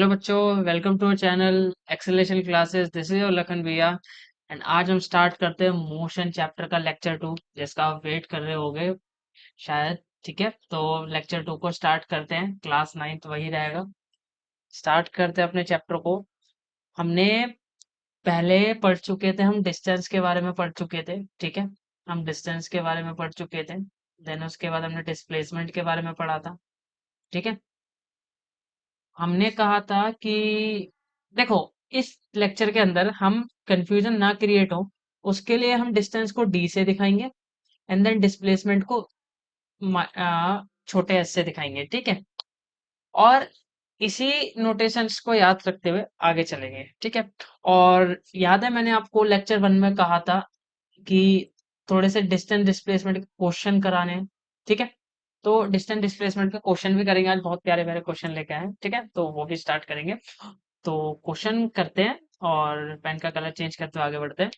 Hello बच्चों, welcome to our channel acceleration classes. This is your Lakhan भैया and आज हम स्टार्ट करते हैं मोशन चैप्टर का लेक्चर 2, जिसका आप वेट कर रहे होगे शायद। ठीक है, तो लेक्चर 2 को स्टार्ट करते हैं। क्लास 9th वही रहेगा। स्टार्ट करते हैं अपने चैप्टर को। हमने पहले पढ़ चुके थे, हम डिस्टेंस के बारे में पढ़ चुके थे। ठीक है, हम डिस्टेंस के बारे में पढ़ चुके थे। देन उसके बाद हमने डिस्प्लेसमेंट के बारे में पढ़ा था। ठीक है, हमने कहा था कि देखो, इस लेक्चर के अंदर हम कंफ्यूजन ना क्रिएट हो उसके लिए हम डिस्टेंस को डी से दिखाएंगे एंड देन डिस्प्लेसमेंट को छोटे एस से दिखाएंगे। ठीक है, और इसी नोटेशंस को याद रखते हुए आगे चलेंगे। ठीक है, और याद है मैंने आपको लेक्चर 1 में कहा था कि थोड़े से डिस्टेंस डिस्प्लेसमेंट के क्वेश्चन कराने हैं। ठीक है, तो डिस्टेंस डिस्प्लेसमेंट के क्वेश्चन भी करेंगे आज। बहुत प्यारे प्यारे क्वेश्चन लेके आए हैं। ठीक है, तो वो भी स्टार्ट करेंगे। तो क्वेश्चन करते हैं और पेन का कलर चेंज करते हुए आगे बढ़ते हैं।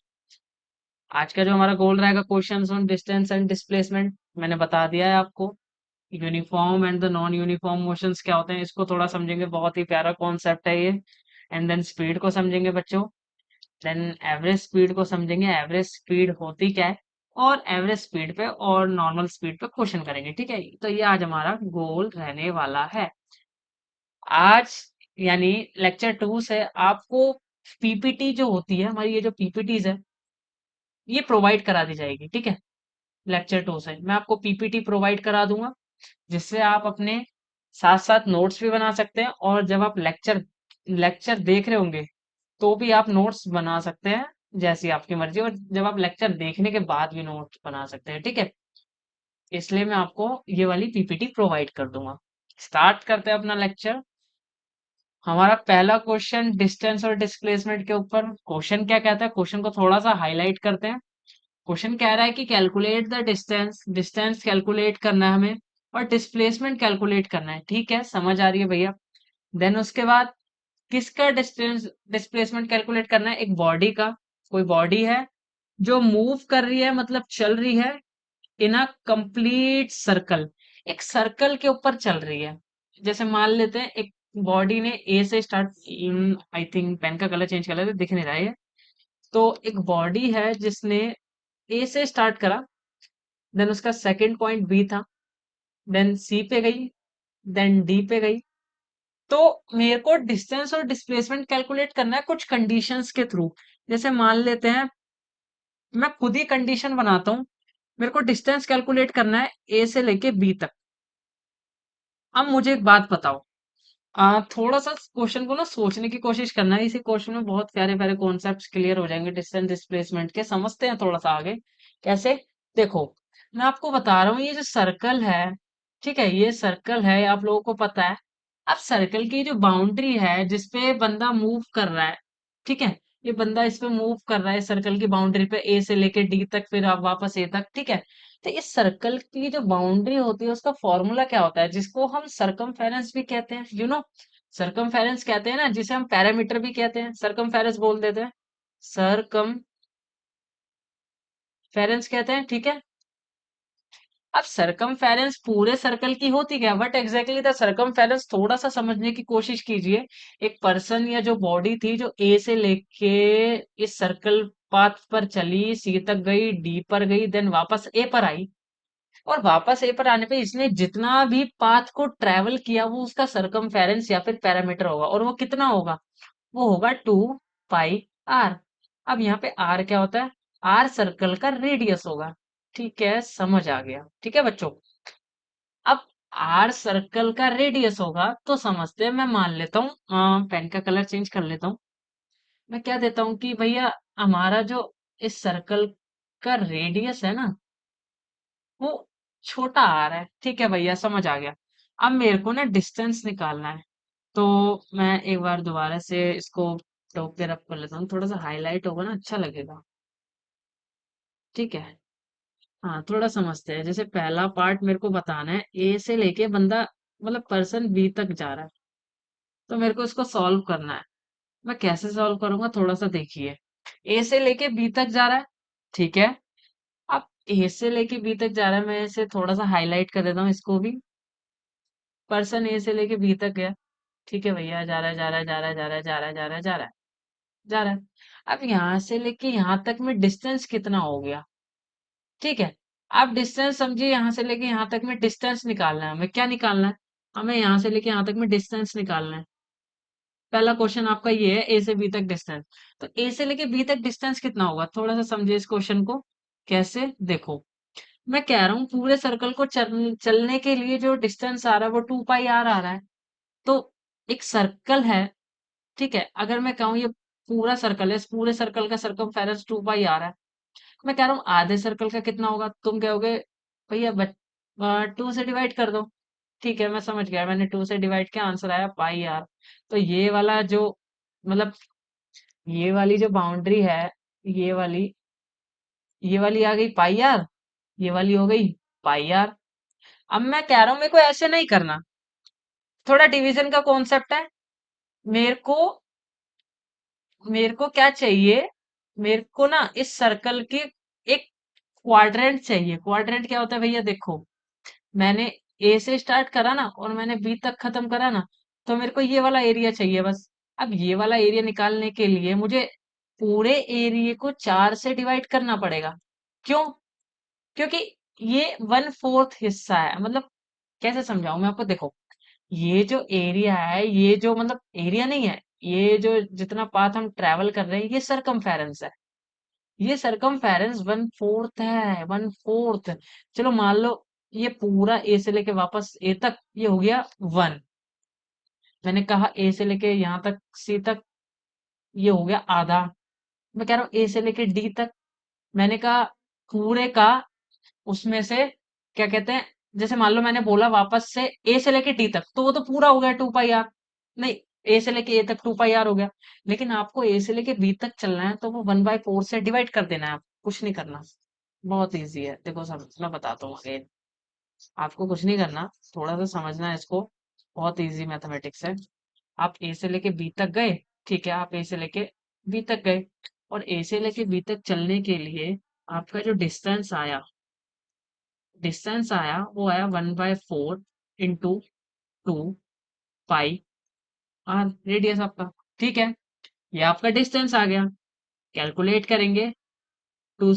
आज का जो हमारा गोल रहेगा, questions on distance and displacement, मैंने बता दिया है आपको। Uniform and the non uniform motions क्या होते हैं, इसको थोड़ा समझेंगे। बहुत ही प्यारा कॉन्सेप्ट है ये। एंड देन स्पीड को समझेंगे बच्चों। देन एवरेज स्पीड को समझेंगे, एवरेज स्पीड होती क्या है, और एवरेज स्पीड पे और नॉर्मल स्पीड पे क्वेश्चन करेंगे। ठीक है, तो ये आज हमारा गोल रहने वाला है। आज यानी लेक्चर 2 से आपको पीपीटी जो होती है हमारी, ये जो पीपीटीज है ये प्रोवाइड करा दी जाएगी। ठीक है, लेक्चर 2 से मैं आपको पीपीटी प्रोवाइड करा दूंगा, जिससे आप अपने साथ साथ नोट्स भी बना सकते हैं। और जब आप लेक्चर लेक्चर देख रहे होंगे तो भी आप नोट्स बना सकते हैं, जैसी आपकी मर्जी। और जब आप लेक्चर देखने के बाद भी नोट्स बना सकते हैं। ठीक है, इसलिए मैं आपको ये वाली पीपीटी प्रोवाइड कर दूंगा। स्टार्ट करते हैं अपना लेक्चर। हमारा पहला क्वेश्चन डिस्टेंस और डिस्प्लेसमेंट के ऊपर। क्वेश्चन क्या कहता है, क्वेश्चन को थोड़ा सा हाईलाइट करते हैं। क्वेश्चन कह रहा है कि calculate the distance, distance calculate करना है हमें, और डिस्प्लेसमेंट कैलकुलेट करना है। ठीक है, समझ आ रही है भैया। देन उसके बाद किसका डिस्टेंस डिस्प्लेसमेंट कैलकुलेट करना है, एक बॉडी का। कोई बॉडी है जो मूव कर रही है, मतलब चल रही है इन अ कंप्लीट सर्कल, एक सर्कल के ऊपर चल रही है। जैसे मान लेते हैं एक बॉडी ने ए से स्टार्ट, आई थिंक पेन का कलर चेंज कर लेते, दिख नहीं रहा है ये। तो एक बॉडी है जिसने ए से स्टार्ट करा, देन उसका सेकंड पॉइंट बी था, देन सी पे गई, देन डी पे गई। तो मेरे को डिस्टेंस और डिस्प्लेसमेंट कैलकुलेट करना है कुछ कंडीशंस के थ्रू। जैसे मान लेते हैं मैं खुद ही कंडीशन बनाता हूँ। मेरे को डिस्टेंस कैलकुलेट करना है ए से लेके बी तक। अब मुझे एक बात बताओ, थोड़ा सा क्वेश्चन को ना सोचने की कोशिश करना है। इसी क्वेश्चन में बहुत प्यारे प्यारे कॉन्सेप्ट्स क्लियर हो जाएंगे डिस्टेंस डिस्प्लेसमेंट के। समझते हैं थोड़ा सा आगे कैसे। देखो, मैं आपको बता रहा हूँ, ये जो सर्कल है, ठीक है, ये सर्कल है, आप लोगों को पता है। अब सर्कल की जो बाउंड्री है जिसपे बंदा मूव कर रहा है, ठीक है, ये बंदा इस पे मूव कर रहा है सर्कल की बाउंड्री पे, ए से लेके डी तक, फिर आप वापस ए तक। ठीक है, तो इस सर्कल की जो बाउंड्री होती है उसका फॉर्मूला क्या होता है, जिसको हम सरकमफेरेंस भी कहते हैं। सरकमफेरेंस कहते हैं ना, जिसे हम पैरामीटर भी कहते हैं, सरकमफेरेंस बोल देते हैं, सरकमफेरेंस कहते हैं। ठीक है, अब सरकमफेरेंस पूरे सर्कल की होती क्या, बट एग्जैक्टली द सरकमफेरेंस, थोड़ा सा समझने की कोशिश कीजिए। एक पर्सन या जो बॉडी थी जो ए से लेके इस सर्कल पाथ पर चली, सी तक गई, डी पर गई, देन वापस ए पर आई। और वापस ए पर आने पे इसने जितना भी पाथ को ट्रेवल किया वो उसका सरकमफेरेंस या फिर पैरामीटर होगा। और वो कितना होगा, वो होगा 2 पाई आर। अब यहाँ पे आर क्या होता है, आर सर्कल का रेडियस होगा। ठीक है, समझ आ गया। ठीक है बच्चों, अब आर सर्कल का रेडियस होगा तो समझते हैं। मैं मान लेता हूँ, पेन का कलर चेंज कर लेता हूँ। मैं क्या देता हूँ कि भैया हमारा जो इस सर्कल का रेडियस है ना, वो छोटा आर है। ठीक है भैया, समझ आ गया। अब मेरे को ना डिस्टेंस निकालना है, तो मैं एक बार दोबारा से इसको टॉप पे रब कर लेता हूँ, थोड़ा सा हाईलाइट होगा ना, अच्छा लगेगा। ठीक है, हाँ, थोड़ा समझते हैं। जैसे पहला पार्ट मेरे को बताना है, ए से लेके बंदा, मतलब पर्सन बी तक जा रहा है, तो मेरे को इसको सॉल्व करना है। मैं कैसे सॉल्व करूंगा, थोड़ा सा देखिए। ए से लेके बी तक जा रहा है, ठीक है। अब ए से लेके बी तक जा रहा है, मैं इसे थोड़ा सा हाईलाइट कर देता हूँ इसको भी। पर्सन ए से लेके बी तक गया, ठीक है भैया, जा रहा है, जा रहा है, जा रहा है, जा रहा है, जा रहा है, जा रहा है, जा रहा है, जा रहा है। अब यहाँ से लेके यहाँ तक में डिस्टेंस कितना हो गया? ठीक है। आप डिस्टेंस समझिए, यहाँ से लेके यहाँ तक में डिस्टेंस निकालना है हमें। क्या निकालना है? हमें यहाँ से लेके यहाँ तक में डिस्टेंस निकालना है। पहला क्वेश्चन आपका ये है, ए से बी तक डिस्टेंस। तो ए से लेके बी तक डिस्टेंस कितना होगा? थोड़ा सा समझिए इस क्वेश्चन को। कैसे? देखो, मैं कह रहा हूँ पूरे सर्कल को चलने के लिए जो डिस्टेंस आ रहा है वो 2 पाई आर आ रहा है। तो एक सर्कल है, ठीक है, अगर मैं कहूँ ये पूरा सर्कल है, इस पूरे सर्कल का सरकमफेरेंस 2 पाई आर है। मैं कह रहा हूँ आधे सर्कल का कितना होगा? तुम कहोगे भैया 2 से डिवाइड कर दो। ठीक है, मैं समझ गया, मैंने 2 से डिवाइड किया, आंसर आया पाई आर। तो ये वाला जो, मतलब ये वाली जो बाउंड्री है, ये वाली ये वाली आ गई पाई आर, ये वाली हो गई पाई आर। अब मैं कह रहा हूं मेरे को ऐसे नहीं करना, थोड़ा डिवीजन का कॉन्सेप्ट है। मेरे को मेरे को क्या चाहिए? मेरे को ना इस सर्कल के एक क्वाड्रेंट चाहिए। क्वाड्रेंट क्या होता है भैया? देखो, मैंने ए से स्टार्ट करा ना और मैंने बी तक खत्म करा ना, तो मेरे को ये वाला एरिया चाहिए बस। अब ये वाला एरिया निकालने के लिए मुझे पूरे एरिया को 4 से डिवाइड करना पड़ेगा। क्यों? क्योंकि ये 1/4 हिस्सा है। मतलब कैसे समझाऊं मैं आपको? देखो, ये जो एरिया है, ये जो, मतलब एरिया नहीं है, ये जो जितना पाथ हम ट्रेवल कर रहे हैं, ये सरकमफेरेंस है। ये सरकमफेरेंस 1/4 है, 1/4। चलो मान लो ये पूरा ए से लेके वापस ए तक ये हो गया 1। मैंने कहा ए से लेके यहाँ तक सी तक ये हो गया आधा। मैं कह रहा हूँ ए से लेके डी तक, मैंने कहा पूरे का, उसमें से क्या कहते हैं, जैसे मान लो मैंने बोला वापस से ए से लेके डी तक, तो वो तो पूरा हो गया 2 पाई आर। नहीं, ए से लेके ए तक 2 पाई आर हो गया। लेकिन आपको ए से लेके बी तक चलना है तो वो 1/4 से डिवाइड कर देना है। आप कुछ नहीं करना, बहुत इजी है। देखो सब मैं बताता हूँ अगेन, आपको कुछ नहीं करना, थोड़ा सा समझना है इसको। बहुत इजी मैथमेटिक्स है। आप ए से लेके बी तक गए, ठीक है, आप ए से लेके बी तक गए, और ए से लेके बी तक चलने के लिए आपका जो डिस्टेंस आया वो आया 1/4 इंटू 2 पाई आर, रेडियस आपका। ठीक है, ये आपका डिस्टेंस आ गया। कैलकुलेट करेंगे, 2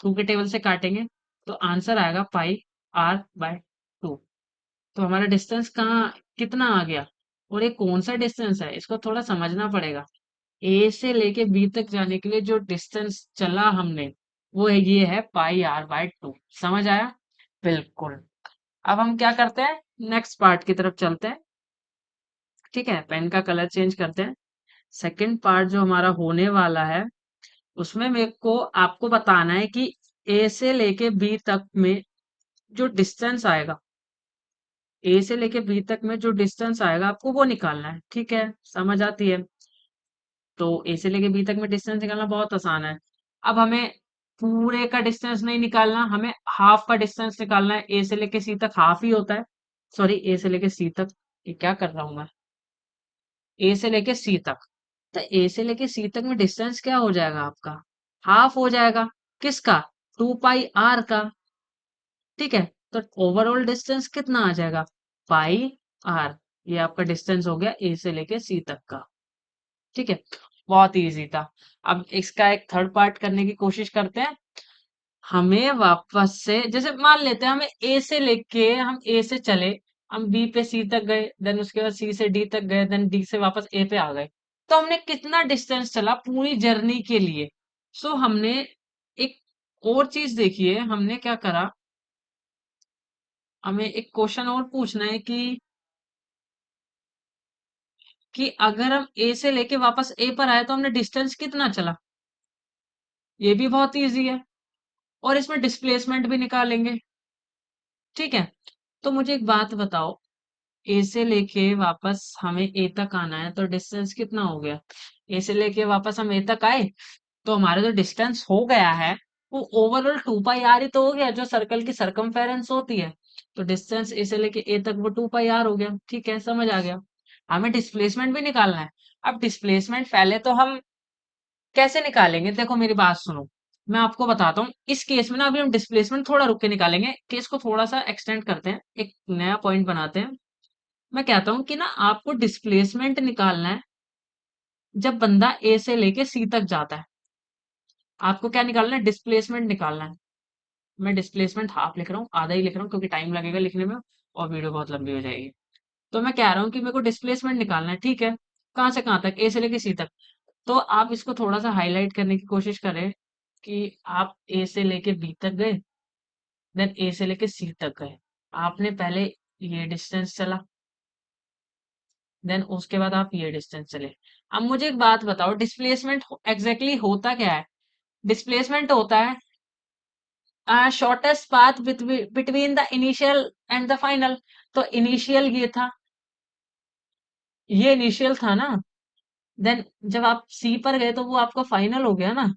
के टेबल से काटेंगे, तो आंसर आएगा पाई आर/2। तो हमारा डिस्टेंस कहाँ, कितना आ गया? और ये कौन सा डिस्टेंस है, इसको थोड़ा समझना पड़ेगा। ए से लेके बी तक जाने के लिए जो डिस्टेंस चला हमने, वो है, ये है पाई आर/2। समझ आया? बिल्कुल। अब हम क्या करते हैं, नेक्स्ट पार्ट की तरफ चलते हैं। ठीक है, पेन का कलर चेंज करते हैं। सेकंड पार्ट जो हमारा होने वाला है, उसमें मेरे को आपको बताना है कि ए से लेके बी तक में जो डिस्टेंस आएगा, ए से लेके बी तक में जो डिस्टेंस आएगा आपको वो निकालना है। ठीक है, समझ आती है? तो ए से लेके बी तक में डिस्टेंस निकालना बहुत आसान है। अब हमें पूरे का डिस्टेंस नहीं निकालना, हमें हाफ का डिस्टेंस निकालना है। ए से लेके सी तक हाफ ही होता है। सॉरी, ए से लेके सी तक, ये क्या कर रहा हूं मैं, ए से लेके सी तक। तो ए से लेके सी तक में डिस्टेंस क्या हो जाएगा आपका? हाफ हो जाएगा। किसका? 2 पाई आर का। ठीक है, तो ओवरऑल डिस्टेंस कितना आ जाएगा? पाई आर। ये आपका डिस्टेंस हो गया ए से लेके सी तक का। ठीक है, बहुत इजी था। अब इसका एक थर्ड पार्ट करने की कोशिश करते हैं। हमें वापस से, जैसे मान लेते हैं हमें ए से लेके, हम ए से चले, हम बी पे सी तक गए, देन उसके बाद सी से डी तक गए, देन डी से वापस ए पे आ गए। तो हमने कितना डिस्टेंस चला पूरी जर्नी के लिए? सो हमने एक और चीज देखिए, हमने क्या करा, हमें एक क्वेश्चन और पूछना है कि अगर हम ए से लेके वापस ए पर आए तो हमने डिस्टेंस कितना चला? ये भी बहुत इजी है, और इसमें डिस्प्लेसमेंट भी निकालेंगे। ठीक है, तो मुझे एक बात बताओ, ए से लेके वापस हमें ए तक आना है तो डिस्टेंस कितना हो गया? ए से लेके वापस हम ए तक आए, तो हमारा जो डिस्टेंस हो गया है वो ओवरऑल 2 पाई आर ही तो हो गया, जो सर्कल की सरकमफेरेंस होती है। तो डिस्टेंस ए से लेके ए तक वो 2 पाई आर हो गया। ठीक है, समझ आ गया। हमें डिस्प्लेसमेंट भी निकालना है। अब डिस्प्लेसमेंट पहले तो हम कैसे निकालेंगे, देखो मेरी बात सुनो, मैं आपको बताता हूँ। इस केस में ना अभी हम डिस्प्लेसमेंट थोड़ा रुक के निकालेंगे, केस को थोड़ा सा एक्सटेंड करते हैं, एक नया पॉइंट बनाते हैं। मैं कहता हूँ कि ना आपको डिस्प्लेसमेंट निकालना है जब बंदा ए से लेके सी तक जाता है। आपको क्या निकालना है? डिस्प्लेसमेंट निकालना है। मैं डिस्प्लेसमेंट हाफ लिख रहा हूँ, आधा ही लिख रहा हूँ क्योंकि टाइम लगेगा लिखने में और वीडियो बहुत लंबी हो जाएगी। तो मैं कह रहा हूँ कि मेरे को डिस्प्लेसमेंट निकालना है, ठीक है। कहाँ से कहाँ तक? ए से लेके सी तक। तो आप इसको थोड़ा सा हाईलाइट करने की कोशिश करें कि आप ए से लेके बी तक गए, देन ए से लेके सी तक गए। आपने पहले ये डिस्टेंस चला, देन उसके बाद आप ये डिस्टेंस चले। अब मुझे एक बात बताओ, डिस्प्लेसमेंट एग्जैक्टली होता क्या है? डिस्प्लेसमेंट होता है shortest path between the initial and the final. तो इनिशियल ये था, ये इनिशियल था ना, देन जब आप सी पर गए तो वो आपका फाइनल हो गया ना।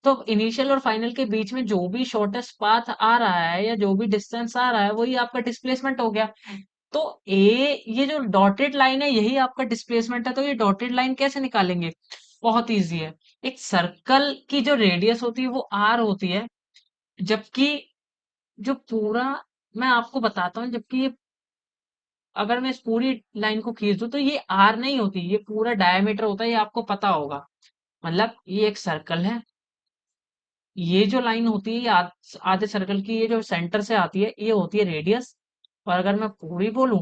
तो इनिशियल और फाइनल के बीच में जो भी शॉर्टेस्ट पाथ आ रहा है या जो भी डिस्टेंस आ रहा है वही आपका डिस्प्लेसमेंट हो गया। तो ए, ये जो डॉटेड लाइन है यही आपका डिस्प्लेसमेंट है। तो ये डॉटेड लाइन कैसे निकालेंगे? बहुत इजी है। एक सर्कल की जो रेडियस होती है वो आर होती है, जबकि जो पूरा, मैं आपको बताता हूँ, जबकि ये, अगर मैं इस पूरी लाइन को खींच दूं तो ये आर नहीं होती, ये पूरा डायमीटर होता है, ये आपको पता होगा। मतलब ये एक सर्कल है, ये जो लाइन होती है ये आधे सर्कल की, ये जो सेंटर से आती है ये होती है रेडियस। और अगर मैं पूरी बोलूं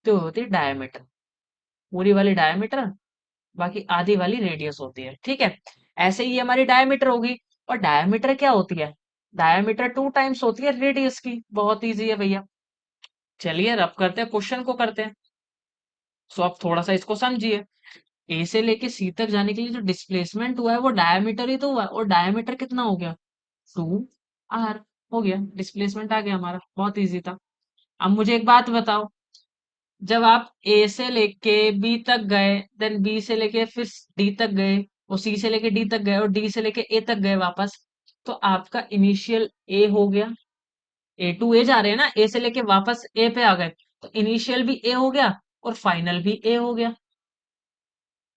तो ये होती है डायमीटर। पूरी वाली डायमीटर, बाकी आधी वाली रेडियस होती है, ठीक है। ऐसे ही हमारी डायमीटर होगी। और डायमीटर क्या होती है? डायमीटर टू टाइम्स होती है रेडियस की। बहुत इजी है भैया। चलिए रब करते हैं, क्वेश्चन को करते हैं। सो आप थोड़ा सा इसको समझिए। ए से लेके सी तक जाने के लिए जो डिस्प्लेसमेंट हुआ है वो डायमीटर ही तो हुआ है, और डायमीटर कितना हो गया? 2 आर। हो गया, डिस्प्लेसमेंट आ गया हमारा, बहुत इजी था। अब मुझे एक बात बताओ, जब आप ए से लेके बी तक गए, देन बी से लेके फिर डी तक गए, और सी से लेके डी तक गए, और डी से लेके ए तक गए वापस, तो आपका इनिशियल ए हो गया। ए टू ए जा रहे हैं ना, ए से लेके वापस ए पे आ गए, तो इनिशियल भी ए हो गया और फाइनल भी ए हो गया,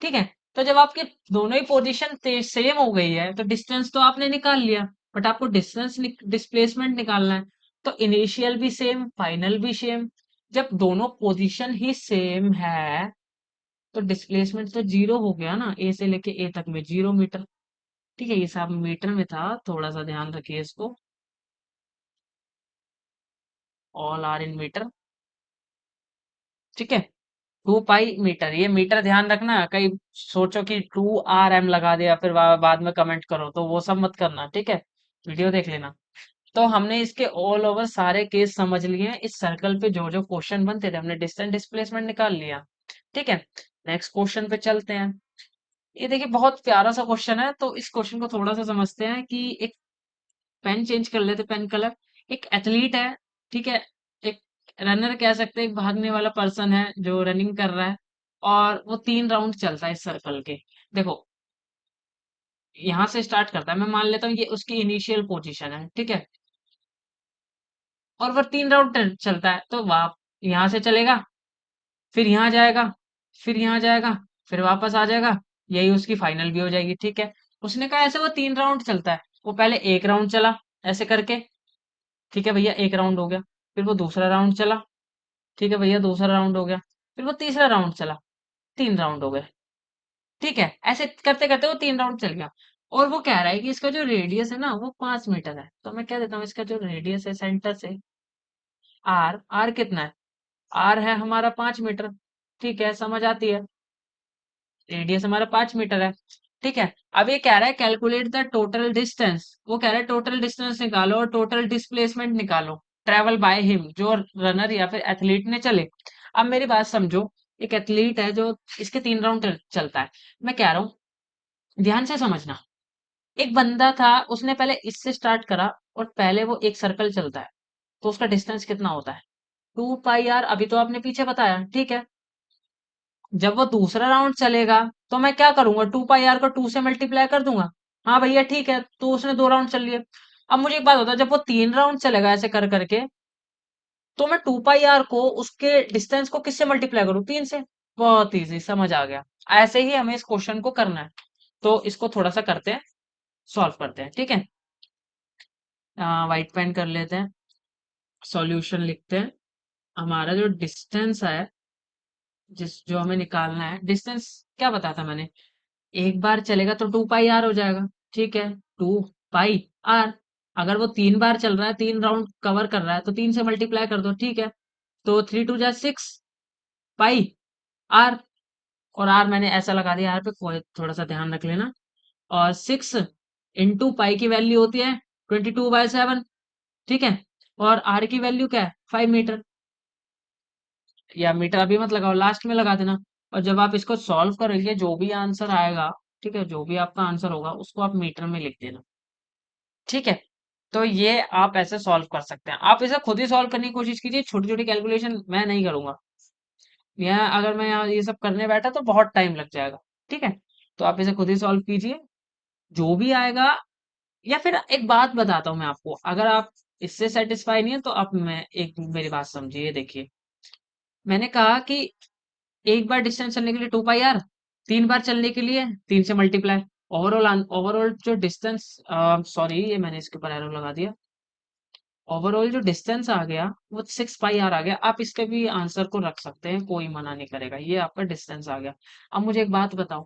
ठीक है। तो जब आपके दोनों ही पोजीशन सेम हो गई है तो डिस्टेंस तो आपने निकाल लिया, बट आपको डिस्टेंस डिस्प्लेसमेंट निकालना है। तो इनिशियल भी सेम, फाइनल भी सेम। जब दोनों पोजीशन ही सेम है तो डिस्प्लेसमेंट तो जीरो हो गया ना, ए से लेके ए तक में 0 मीटर। ठीक है, ये सब मीटर में था, थोड़ा सा ध्यान रखिए इसको। ऑल आर इन मीटर, ठीक है। 2 पाई मीटर, ये मीटर ध्यान रखना, कहीं सोचो कि 2 RM लगा दिया फिर बाद में कमेंट करो, तो वो सब मत करना, ठीक है। वीडियो देख लेना। तो हमने इसके ऑल ओवर सारे केस समझ लिए हैं। इस सर्कल पे जो जो क्वेश्चन बनते थे हमने डिस्टेंस डिस्प्लेसमेंट निकाल लिया, ठीक है। नेक्स्ट क्वेश्चन पे चलते हैं। ये देखिए बहुत प्यारा सा क्वेश्चन है, तो इस क्वेश्चन को थोड़ा सा समझते हैं। कि एक पेन चेंज कर लेते, पेन कलर। एक एथलीट है, ठीक है। एक रनर कह सकते हैं, एक भागने वाला पर्सन है जो रनिंग कर रहा है, और वो 3 राउंड चलता है इस सर्कल के। देखो, यहाँ से स्टार्ट करता है, मैं मान लेता हूँ ये उसकी इनिशियल पोजीशन है, ठीक है। और वो 3 राउंड चलता है, तो वाप यहाँ से चलेगा, फिर यहाँ जाएगा, फिर यहाँ जाएगा, फिर वापस आ जाएगा। यही उसकी फाइनल भी हो जाएगी, ठीक है। उसने कहा ऐसे वो 3 राउंड चलता है। वो पहले एक राउंड चला ऐसे करके, ठीक है भैया, एक राउंड हो गया। फिर वो दूसरा राउंड चला, ठीक है भैया, दूसरा राउंड हो गया। फिर वो तीसरा राउंड चला, 3 राउंड हो गए, ठीक है। ऐसे करते करते वो 3 राउंड चल गया। और वो कह रहा है कि इसका जो रेडियस है ना वो 5 मीटर है। तो मैं कह देता हूँ इसका जो रेडियस है सेंटर से, आर, आर कितना है? आर है हमारा 5 मीटर, ठीक है, समझ आती है। रेडियस हमारा 5 मीटर है, ठीक है। अब ये कह रहा है कैलकुलेट द टोटल डिस्टेंस। वो कह रहा है टोटल डिस्टेंस निकालो और टोटल डिस्प्लेसमेंट निकालो, ट्रेवल बाय हिम, जो रनर या फिर एथलीट ने चले। अब मेरी बात समझो, एक एथलीट है जो इसके 3 राउंड चलता है। मैं कह रहा हूँ ध्यान से समझना। एक बंदा था, उसने पहले इससे स्टार्ट करा और पहले वो एक सर्कल चलता है, तो उसका डिस्टेंस कितना होता है? 2 पाई आर, अभी तो आपने पीछे बताया, ठीक है। जब वो दूसरा राउंड चलेगा तो मैं क्या करूंगा? 2 पाई आर को 2 से मल्टीप्लाई कर दूंगा। हाँ भैया ठीक है, तो उसने 2 राउंड चल लिए। अब मुझे एक बात होता है, जब वो 3 राउंड चलेगा ऐसे कर करके, तो मैं 2 पाई आर को उसके डिस्टेंस को किससे मल्टीप्लाई करूँ? 3 से। बहुत इजी, समझ आ गया। ऐसे ही हमें इस क्वेश्चन को करना है। तो इसको थोड़ा सा करते हैं, सॉल्व करते हैं, ठीक है। व्हाइट पेन कर लेते हैं, सॉल्यूशन लिखते हैं। हमारा जो डिस्टेंस है जिस जो हमें निकालना है डिस्टेंस, क्या बताया था मैंने, एक बार चलेगा तो 2 पाई आर हो जाएगा। ठीक है, 2 पाई आर। अगर वो 3 बार चल रहा है, 3 राउंड कवर कर रहा है, तो 3 से मल्टीप्लाई कर दो। ठीक है, तो 3 2 जा 6 पाई आर। और आर मैंने ऐसा लगा दिया, आर पे कोई थोड़ा सा ध्यान रख लेना। और 6 इंटू पाई की वैल्यू होती है 22/7। ठीक है, और आर की वैल्यू क्या है, 5 मीटर। या मीटर अभी मत लगाओ, लास्ट में लगा देना। और जब आप इसको सॉल्व करोगे, जो भी आंसर आएगा, ठीक है, जो भी आपका आंसर होगा उसको आप मीटर में लिख देना। ठीक है, तो ये आप ऐसे सॉल्व कर सकते हैं। आप इसे खुद ही सॉल्व करने की कोशिश कीजिए, छोटी छोटी कैलकुलेशन मैं नहीं करूंगा। यहाँ अगर मैं यहाँ ये सब करने बैठा तो बहुत टाइम लग जाएगा। ठीक है, तो आप इसे खुद ही सॉल्व कीजिए, जो भी आएगा। या फिर एक बात बताता हूँ मैं आपको, अगर आप इससे सेटिस्फाई नहीं है तो आप मैं एक मेरी बात समझिए। देखिए, मैंने कहा कि एक बार डिस्टेंस चलने के लिए 2 पाई आर, 3 बार चलने के लिए 3 से मल्टीप्लाई। ओवरऑल ओवरऑल जो डिस्टेंस, सॉरी ये मैंने इसके ऊपर एरो लगा दिया। ओवरऑल जो डिस्टेंस आ गया वो 6 पाई आर आ गया। आप इसके भी आंसर को रख सकते हैं, कोई मना नहीं करेगा। ये आपका डिस्टेंस आ गया। अब मुझे एक बात बताओ,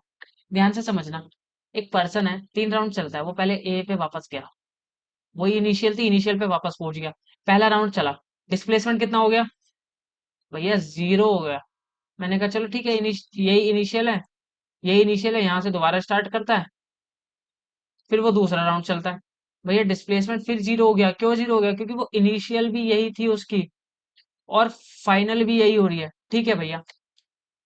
ध्यान से समझना। एक पर्सन है, 3 राउंड चलता है, वो पहले ए पे वापस गया, वही इनिशियल थी, इनिशियल पे वापस पहुंच गया। पहला राउंड चला, डिस्प्लेसमेंट कितना हो गया भैया, 0 हो गया। मैंने कहा चलो ठीक है, यही इनिशियल है, यही इनिशियल है, यहाँ से दोबारा स्टार्ट करता है, फिर वो दूसरा राउंड चलता है। भैया डिस्प्लेसमेंट फिर 0 हो गया। क्यों 0 हो गया, क्योंकि वो इनिशियल भी यही थी उसकी, और फाइनल भी यही हो रही है। ठीक है भैया,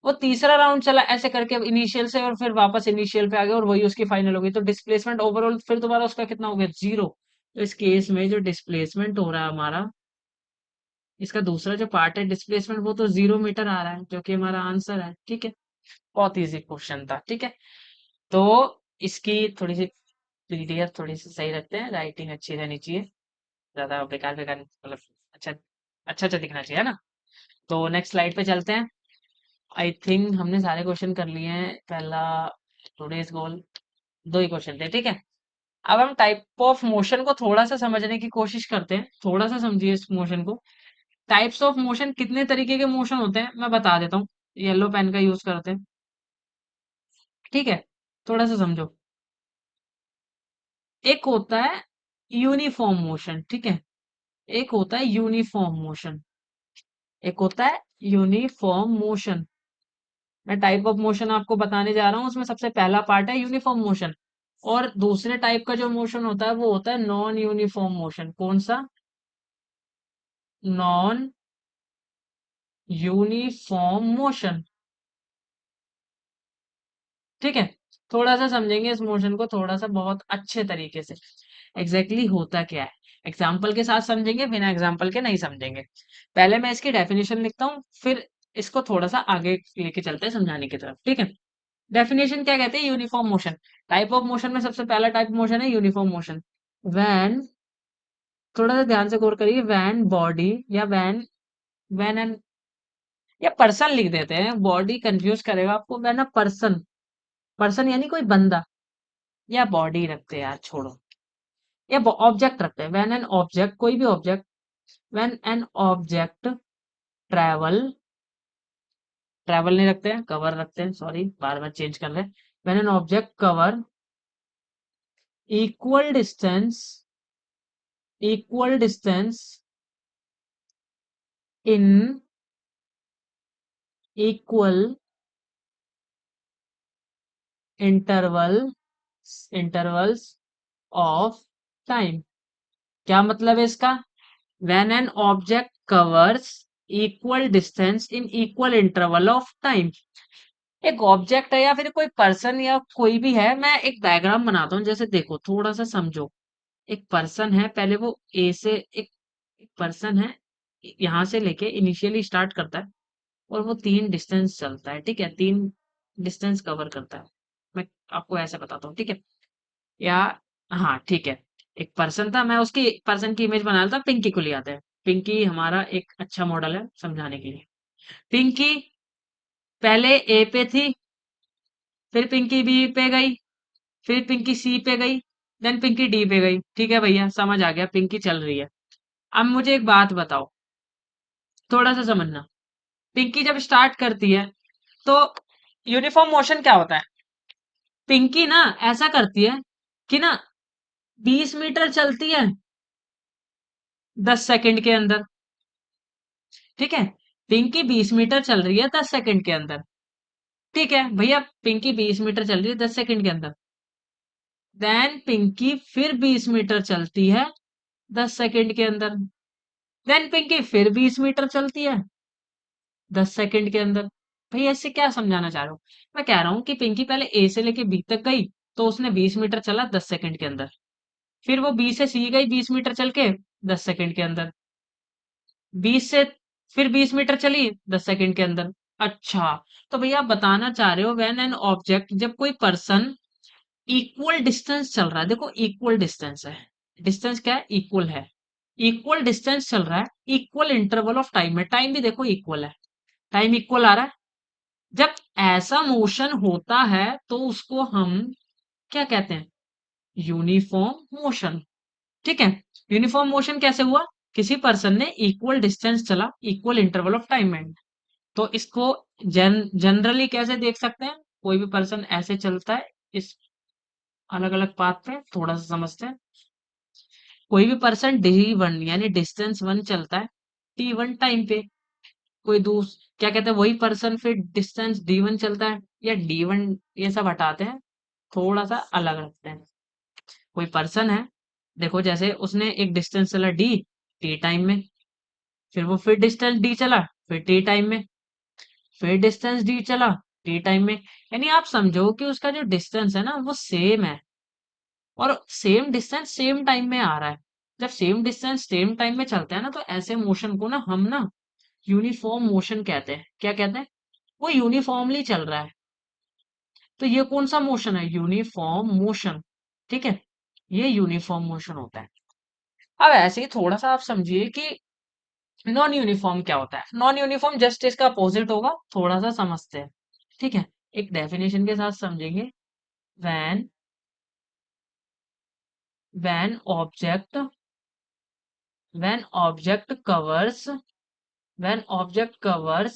वो तीसरा राउंड चला ऐसे करके, इनिशियल से और फिर वापस इनिशियल पे आ गया, और वही उसकी फाइनल हो गई। तो डिस्प्लेसमेंट ओवरऑल फिर दोबारा उसका कितना हो गया, 0। तो इस केस में जो डिस्प्लेसमेंट हो रहा है हमारा, इसका दूसरा जो पार्ट है डिस्प्लेसमेंट, वो तो 0 मीटर आ रहा है, जो कि हमारा आंसर है। ठीक है, बहुत इजी क्वेश्चन था। ठीक है, तो इसकी थोड़ी सी पीडीएफ थोड़ी सी सही रखते हैं, राइटिंग अच्छी रहनी चाहिए, ज्यादा बेकार बेकार मतलब, अच्छा अच्छा अच्छा दिखना चाहिए, है ना। तो नेक्स्ट स्लाइड पे चलते हैं। आई थिंक हमने सारे क्वेश्चन कर लिए हैं। पहला टुडेज गोल, 2 ही क्वेश्चन थे। ठीक है, अब हम टाइप ऑफ मोशन को थोड़ा सा समझने की कोशिश करते हैं। थोड़ा सा समझिए इस मोशन को। टाइप्स ऑफ मोशन, कितने तरीके के मोशन होते हैं मैं बता देता हूँ। येलो पेन का यूज करते हैं। ठीक है, थोड़ा सा समझो। एक होता है यूनिफॉर्म मोशन, ठीक है, एक होता है यूनिफॉर्म मोशन, एक होता है यूनिफॉर्म मोशन। मैं टाइप ऑफ मोशन आपको बताने जा रहा हूँ, उसमें सबसे पहला पार्ट है यूनिफॉर्म मोशन। और दूसरे टाइप का जो मोशन होता है वो होता है नॉन यूनिफॉर्म मोशन। कौन सा, नॉन यूनिफॉर्म मोशन। ठीक है, थोड़ा सा समझेंगे इस मोशन को, थोड़ा सा बहुत अच्छे तरीके से एग्जैक्टली होता क्या है। एग्जाम्पल के साथ समझेंगे, बिना एग्जाम्पल के नहीं समझेंगे। पहले मैं इसकी डेफिनेशन लिखता हूँ, फिर इसको थोड़ा सा आगे लेके चलते हैं समझाने की तरफ। ठीक है, डेफिनेशन क्या कहते हैं, uniform motion. Type of motion में सबसे पहला टाइप मोशन है यूनिफॉर्म मोशन। वैन, थोड़ा सा ध्यान से गौर करिए, वैन बॉडी या वैन, वैन एन, या पर्सन लिख देते हैं, बॉडी कंफ्यूज करेगा आपको। वैन अ पर्सन, पर्सन यानी कोई बंदा, या बॉडी रखते हैं यार, छोड़ो, या ऑब्जेक्ट रखते हैं। व्हेन एन ऑब्जेक्ट, कोई भी object, when an object travel, travel नहीं रखते हैं, कवर रखते हैं, सॉरी बार बार चेंज कर रहे हैं। When an object cover equal distance, equal distance in equal interval, intervals of time. क्या मतलब है इसका, when an object covers equal distance in equal interval of time. एक ऑब्जेक्ट है या फिर कोई पर्सन या कोई भी है, मैं एक डायग्राम बनाता हूँ, जैसे देखो थोड़ा सा समझो। एक पर्सन है, पहले वो ए से एक पर्सन है, यहाँ से लेके इनिशियली स्टार्ट करता है, और वो 3 डिस्टेंस चलता है। ठीक है, 3 डिस्टेंस कवर करता है। मैं आपको ऐसे बताता हूँ, ठीक है, या हाँ ठीक है। एक पर्सन था, मैं उसकी पर्सन की इमेज बना लेता हूँ, पिंकी को ले आते हैं। पिंकी हमारा एक अच्छा मॉडल है समझाने के लिए। पिंकी पहले ए पे थी, फिर पिंकी बी पे गई, फिर पिंकी सी पे गई, देन पिंकी डी पे गई। ठीक है भैया, समझ आ गया, पिंकी चल रही है। अब मुझे एक बात बताओ, थोड़ा सा समझना। पिंकी जब स्टार्ट करती है, तो यूनिफॉर्म मोशन क्या होता है? पिंकी ना ऐसा करती है कि ना 20 मीटर चलती है 10 सेकंड के अंदर। ठीक है, पिंकी 20 मीटर चल रही है 10 सेकंड के अंदर। ठीक है भैया, पिंकी 20 मीटर चल रही है 10 सेकंड के अंदर। देन पिंकी फिर 20 मीटर चलती है 10 सेकंड के अंदर। देन पिंकी फिर 20 मीटर चलती है 10 सेकंड के अंदर। भैया इससे क्या समझाना चाह रहा हूँ? मैं कह रहा हूँ कि पिंकी पहले ए से लेके बी तक गई, तो उसने 20 मीटर चला 10 सेकंड के अंदर। फिर वो बी से सी गई 20 मीटर चल के 10 सेकंड के अंदर। 20 से फिर 20 मीटर चली 10 सेकंड के अंदर। अच्छा, तो भैया आप बताना चाह रहे हो व्हेन एन ऑब्जेक्ट, जब कोई पर्सन इक्वल डिस्टेंस चल रहा है, देखो इक्वल डिस्टेंस है, डिस्टेंस क्या है? इक्वल है। इक्वल डिस्टेंस चल रहा है इक्वल इंटरवल ऑफ टाइम में, टाइम भी देखो इक्वल है, टाइम इक्वल आ रहा है। जब ऐसा मोशन होता है तो उसको हम क्या कहते हैं? Uniform motion. ठीक है, यूनिफॉर्म मोशन कैसे हुआ? किसी पर्सन ने इक्वल डिस्टेंस चला इक्वल इंटरवल ऑफ टाइम में। तो इसको जनरली कैसे देख सकते हैं? कोई भी पर्सन ऐसे चलता है इस अलग अलग पाथ पे, थोड़ा सा समझते हैं। कोई भी पर्सन D1 यानी डिस्टेंस 1 चलता है T1 टाइम पे। कोई दूस क्या कहते हैं, वही पर्सन फिर डिस्टेंस D1 चलता है या D1, ये सब हटाते हैं, थोड़ा सा अलग रखते हैं। कोई पर्सन है, देखो जैसे उसने एक डिस्टेंस चला D T टाइम में, फिर वो फिर डिस्टेंस D चला फिर T टाइम में, फिर डिस्टेंस D चला T टाइम में। यानी आप समझो कि उसका जो डिस्टेंस है ना वो सेम है, और सेम डिस्टेंस सेम टाइम में आ रहा है। जब सेम डिस्टेंस सेम टाइम में चलता है ना, तो ऐसे मोशन को ना हम ना यूनिफॉर्म मोशन कहते हैं। क्या कहते हैं? वो यूनिफॉर्मली चल रहा है। तो ये कौन सा मोशन है? Uniform motion. ठीक है, ये यूनिफॉर्म मोशन होता है। अब ऐसे ही थोड़ा सा आप समझिए कि नॉन यूनिफॉर्म क्या होता है। नॉन यूनिफॉर्म जस्ट इसका अपोजिट होगा, थोड़ा सा समझते हैं। ठीक है, एक डेफिनेशन के साथ समझेंगे। When when object when object covers when object covers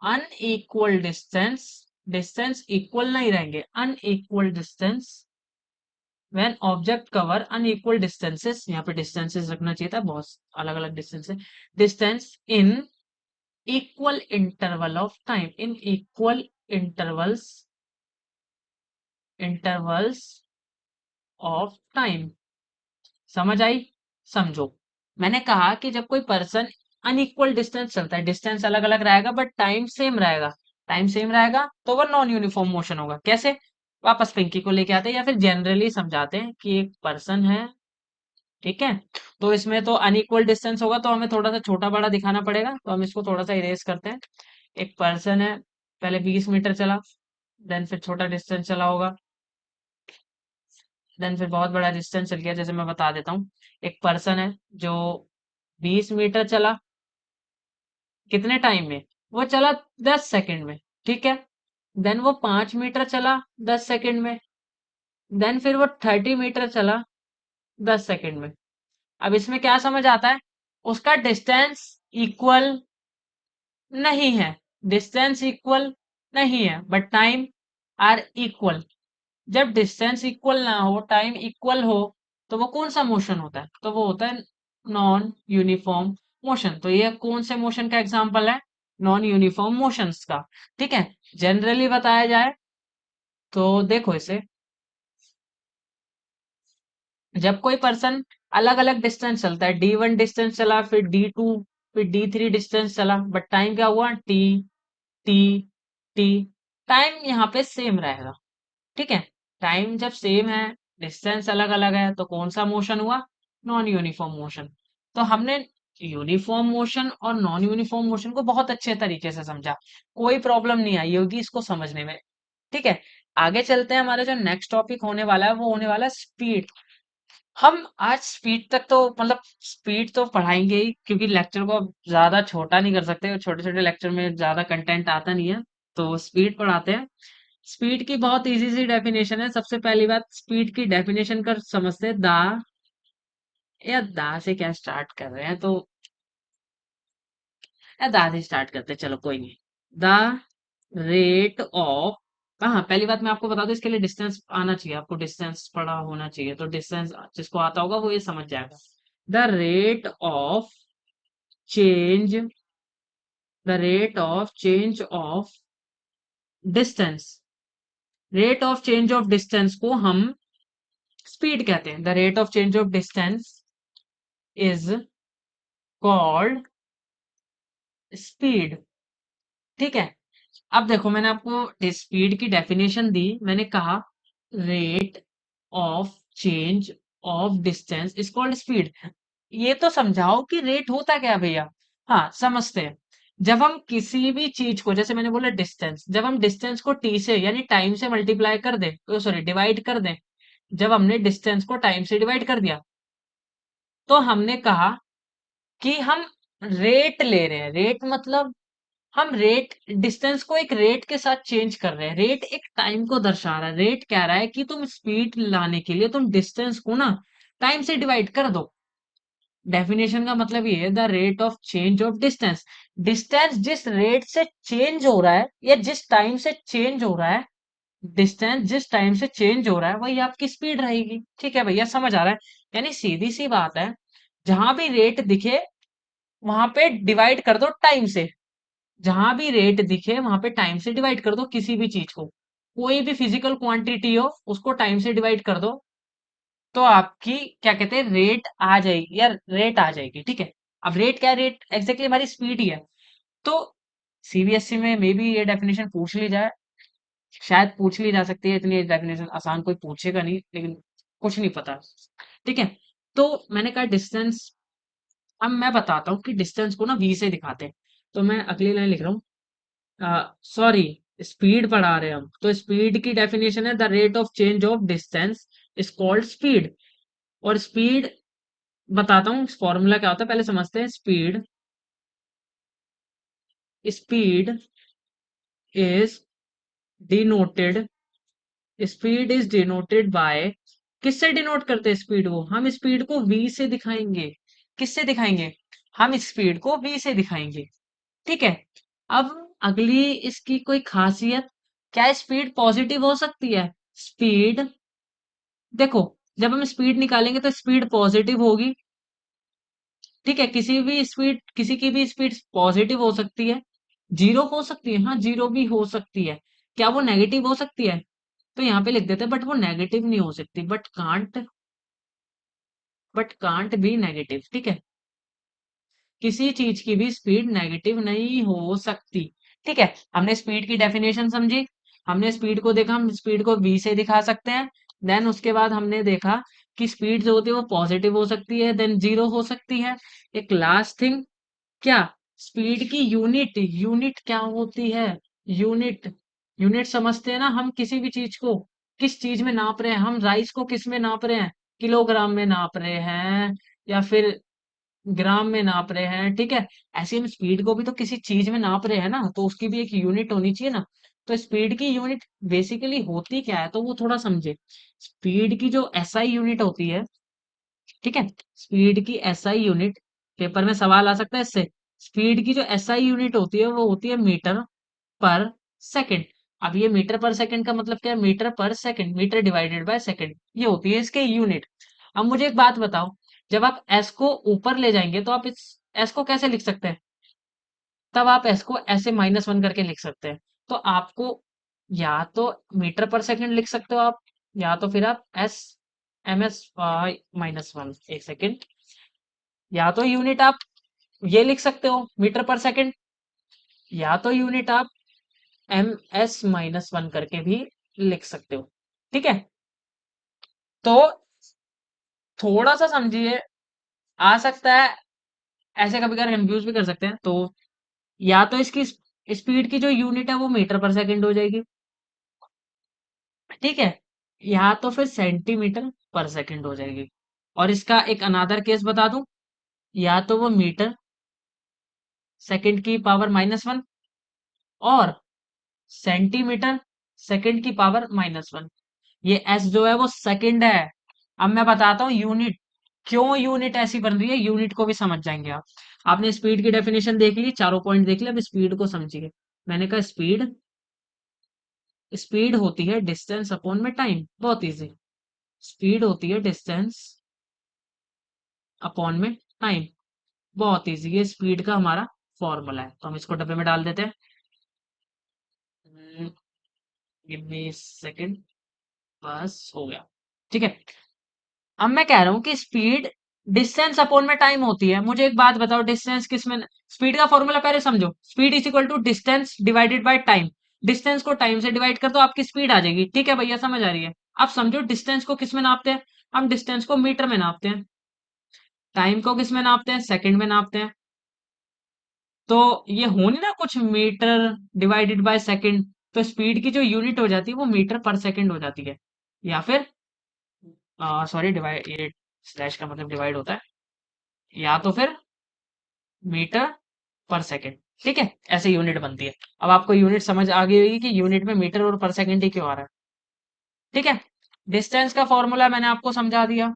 unequal distance, distance equal नहीं रहेंगे, unequal distance, when object cover unequal distances, यहाँ पे distances रखना चाहिए था, बहुत अलग अलग डिस्टेंस है। Distance in equal interval of time, in equal intervals intervals of time. समझ आई? समझो, मैंने कहा कि जब कोई पर्सन अनइक्वल डिस्टेंस चलता है, डिस्टेंस अलग अलग रहेगा बट टाइम सेम रहेगा, टाइम सेम रहेगा, तो वो नॉन यूनिफॉर्म मोशन होगा। कैसे? वापस पिंकी को लेके आते हैं या फिर जनरली समझाते हैं कि एक पर्सन है। ठीक है, तो इसमें तो अनइक्वल डिस्टेंस होगा, तो हमें थोड़ा सा छोटा बड़ा दिखाना पड़ेगा, तो हम इसको थोड़ा सा इरेज करते हैं। एक पर्सन है, पहले 20 मीटर चला, देन फिर छोटा डिस्टेंस चला होगा, देन फिर बहुत बड़ा डिस्टेंस चल गया। जैसे मैं बता देता हूँ, एक पर्सन है जो 20 मीटर चला, कितने टाइम में? वो चला 10 सेकंड में। ठीक है, देन वो 5 मीटर चला 10 सेकंड में, देन फिर वो 30 मीटर चला 10 सेकंड में। अब इसमें क्या समझ आता है? उसका डिस्टेंस इक्वल नहीं है, डिस्टेंस इक्वल नहीं है बट टाइम आर इक्वल। जब डिस्टेंस इक्वल ना हो, टाइम इक्वल हो, तो वो कौन सा मोशन होता है? तो वो होता है नॉन यूनिफॉर्म मोशन। तो ये कौन से मोशन का एग्जांपल है? नॉन यूनिफॉर्म मोशंस का। ठीक है, जनरली बताया जाए तो देखो इसे, जब कोई पर्सन अलग अलग डिस्टेंस चलता है, D1 डिस्टेंस चला, फिर D2, फिर D3 डिस्टेंस चला, बट टाइम क्या हुआ? टी टी, टाइम यहाँ पे सेम रहेगा। ठीक है, टाइम जब सेम है, डिस्टेंस अलग अलग है, तो कौन सा मोशन हुआ? Non uniform motion. तो हमने यूनिफॉर्म मोशन और नॉन यूनिफॉर्म मोशन को बहुत अच्छे तरीके से समझा, कोई प्रॉब्लम नहीं आई होगी इसको समझने में। ठीक है, आगे चलते हैं। हमारा जो नेक्स्ट टॉपिक होने वाला है वो होने वाला है स्पीड। हम आज स्पीड तक तो मतलब स्पीड तो पढ़ाएंगे ही, क्योंकि लेक्चर को अब ज्यादा छोटा नहीं कर सकते, छोटे छोटे लेक्चर में ज्यादा कंटेंट आता नहीं है, तो स्पीड पढ़ाते हैं। स्पीड की बहुत इजी सी डेफिनेशन है। सबसे पहली बात, स्पीड की डेफिनेशन कर समझते हैं। दा, या दा से क्या स्टार्ट कर रहे हैं, तो या दा से स्टार्ट करते हैं, चलो कोई नहीं। दा रेट ऑफ, हाँ पहली बात मैं आपको बता दूं, इसके लिए डिस्टेंस आना चाहिए, आपको डिस्टेंस पढ़ा होना चाहिए, तो डिस्टेंस जिसको आता होगा वो ये समझ जाएगा। The rate of change, the rate of change of distance, rate of change of distance को हम स्पीड कहते हैं। The rate of change of distance is called speed. ठीक है, अब देखो मैंने आपको स्पीड की डेफिनेशन दी, मैंने कहा rate of change of distance is called speed. ये तो समझाओ कि रेट होता क्या है भैया। हाँ समझते हैं, जब हम किसी भी चीज को, जैसे मैंने बोला डिस्टेंस, जब हम डिस्टेंस को टी से यानी टाइम से मल्टीप्लाई कर दें, सॉरी डिवाइड कर दें, जब हमने डिस्टेंस को टाइम से डिवाइड कर दिया, तो हमने कहा कि हम रेट ले रहे हैं। रेट मतलब हम रेट, डिस्टेंस को एक रेट के साथ चेंज कर रहे हैं। रेट एक टाइम को दर्शा रहा है। रेट कह रहा है कि तुम स्पीड लाने के लिए तुम डिस्टेंस को ना टाइम से डिवाइड कर दो। डेफिनेशन का मतलब ये है, the rate of change of distance, distance जिस रेट से चेंज हो रहा है या जिस टाइम से चेंज हो रहा है, डिस्टेंस जिस टाइम से चेंज हो रहा है वही आपकी स्पीड रहेगी। ठीक है भैया, समझ आ रहा है। यानी सीधी सी बात है, जहां भी रेट दिखे वहां पे डिवाइड कर दो टाइम से। जहां भी रेट दिखे वहां पे टाइम से डिवाइड कर दो किसी भी चीज को। कोई भी फिजिकल क्वांटिटी हो उसको टाइम से डिवाइड कर दो, तो आपकी क्या कहते हैं रेट आ जाएगी, या रेट आ जाएगी। ठीक है, अब रेट क्या है? रेट एग्जैक्टली हमारी स्पीड ही है। तो सीबीएसई में मे बी ये डेफिनेशन पूछ ली जाए, शायद पूछ ली जा सकती है। इतनी डेफिनेशन आसान कोई पूछेगा नहीं, लेकिन कुछ नहीं पता। ठीक है, तो मैंने कहा डिस्टेंस, अब मैं बताता हूँ कि डिस्टेंस को ना वी से दिखाते हैं। तो मैं अगली लाइन लिख रहा हूँ, सॉरी, स्पीड पढ़ा रहे हैं हम, तो स्पीड की डेफिनेशन है the rate of change of distance is called speed. और स्पीड बताता हूँ फॉर्मूला क्या होता है, पहले समझते हैं। Speed, speed is denoted, speed is denoted by, किससे डिनोट करते हैं स्पीड को? हम स्पीड को वी से दिखाएंगे। किससे दिखाएंगे? हम स्पीड को वी से दिखाएंगे। ठीक है, अब अगली इसकी कोई खासियत, क्या स्पीड पॉजिटिव हो सकती है? स्पीड, देखो, जब हम स्पीड निकालेंगे तो स्पीड पॉजिटिव होगी। ठीक है, किसी भी स्पीड, किसी की भी स्पीड पॉजिटिव हो सकती है, जीरो हो सकती है, हाँ जीरो भी हो सकती है। क्या वो नेगेटिव हो सकती है? तो यहाँ पे लिख देते हैं, बट वो नेगेटिव नहीं हो सकती, बट कांट बी नेगेटिव। ठीक है, किसी चीज की भी स्पीड नेगेटिव नहीं हो सकती। ठीक है, हमने स्पीड की डेफिनेशन समझी, हमने स्पीड को देखा, हम स्पीड को v से दिखा सकते हैं। देन उसके बाद हमने देखा कि स्पीड जो होती है वो पॉजिटिव हो सकती है, देन जीरो हो सकती है। एक लास्ट थिंग, क्या? स्पीड की यूनिट, यूनिट क्या होती है? यूनिट, यूनिट समझते हैं ना हम, किसी भी चीज को किस चीज में नाप रहे हैं। हम राइस को किस में नाप रहे हैं? किलोग्राम में नाप रहे हैं, या फिर ग्राम में नाप रहे हैं। ठीक है, ऐसे हम स्पीड को भी तो किसी चीज में नाप रहे हैं ना, तो उसकी भी एक यूनिट होनी चाहिए ना। तो स्पीड की यूनिट बेसिकली होती क्या है, तो वो थोड़ा समझे। स्पीड की जो एसआई यूनिट होती है, ठीक है, स्पीड की एसआई यूनिट, पेपर में सवाल आ सकता है इससे। स्पीड की जो एसआई यूनिट होती है वो होती है मीटर पर सेकंड। अब ये मीटर पर सेकंड का मतलब क्या है? Metre per second, metre divided by second, ये होती है इसके यूनिट। अब मुझे एक बात बताओ, जब आप एस को ऊपर ले जाएंगे तो आप इस एस को कैसे लिख सकते हैं? तब आप एस को ऐसे -1 करके लिख सकते हैं। तो आपको या तो मीटर पर सेकंड लिख सकते हो आप, या तो फिर आप एस MS -1, एक सेकंड, या तो यूनिट आप ये लिख सकते हो मीटर पर सेकंड, या तो यूनिट आप MS-1 करके भी लिख सकते हो। ठीक है, तो थोड़ा सा समझिए, आ सकता है ऐसे कभी कभी कंफ्यूज भी कर सकते हैं। तो या तो इसकी स्पीड की जो यूनिट है वो मीटर पर सेकंड हो जाएगी, ठीक है, या तो फिर सेंटीमीटर पर सेकंड हो जाएगी। और इसका एक अनादर केस बता दूं, या तो वो मीटर सेकंड की पावर -1, और सेंटीमीटर सेकंड की पावर -1। ये एस जो है वो सेकंड है। अब मैं बताता हूँ यूनिट, क्यों यूनिट ऐसी बन रही है, यूनिट को भी समझ जाएंगे आप। आपने स्पीड की डेफिनेशन देख ली, चारों पॉइंट देख लिया, अब स्पीड को समझिए। मैंने कहा स्पीड स्पीड होती है डिस्टेंस अपॉन में टाइम, बहुत इजी। स्पीड होती है डिस्टेंस अपॉन में टाइम, बहुत इजी। ये स्पीड का हमारा फॉर्मूला है, तो हम इसको डब्बे में डाल देते हैं। गिव मी सेकंड, बस हो गया। ठीक है, अब मैं कह रहा हूं कि स्पीड डिस्टेंस अपॉन में टाइम होती है। मुझे एक बात बताओ, डिस्टेंस किस में, स्पीड का फॉर्मूला पहले समझो। Speed is equal to distance divided by time. Distance को टाइम से डिवाइड कर दो, आपकी स्पीड आ जाएगी। ठीक है भैया, समझ आ रही है? आप समझो, डिस्टेंस को किस में नापते हैं? हम डिस्टेंस को मीटर में नापते हैं। टाइम को किस में नापते हैं? सेकंड में नापते हैं। तो ये हो नहीं ना कुछ, मीटर डिवाइडेड बाय सेकंड, तो स्पीड की जो यूनिट हो जाती है वो मीटर पर सेकंड हो जाती है। या फिर सॉरी, डिवाइड, ये स्लैश का मतलब डिवाइड होता है, या तो फिर मीटर पर सेकंड। ठीक है, ऐसे यूनिट बनती है। अब आपको यूनिट समझ आ गई होगी कि यूनिट में मीटर और पर सेकंड ही क्यों आ रहा है। ठीक है, डिस्टेंस का फॉर्मूला मैंने आपको समझा दिया,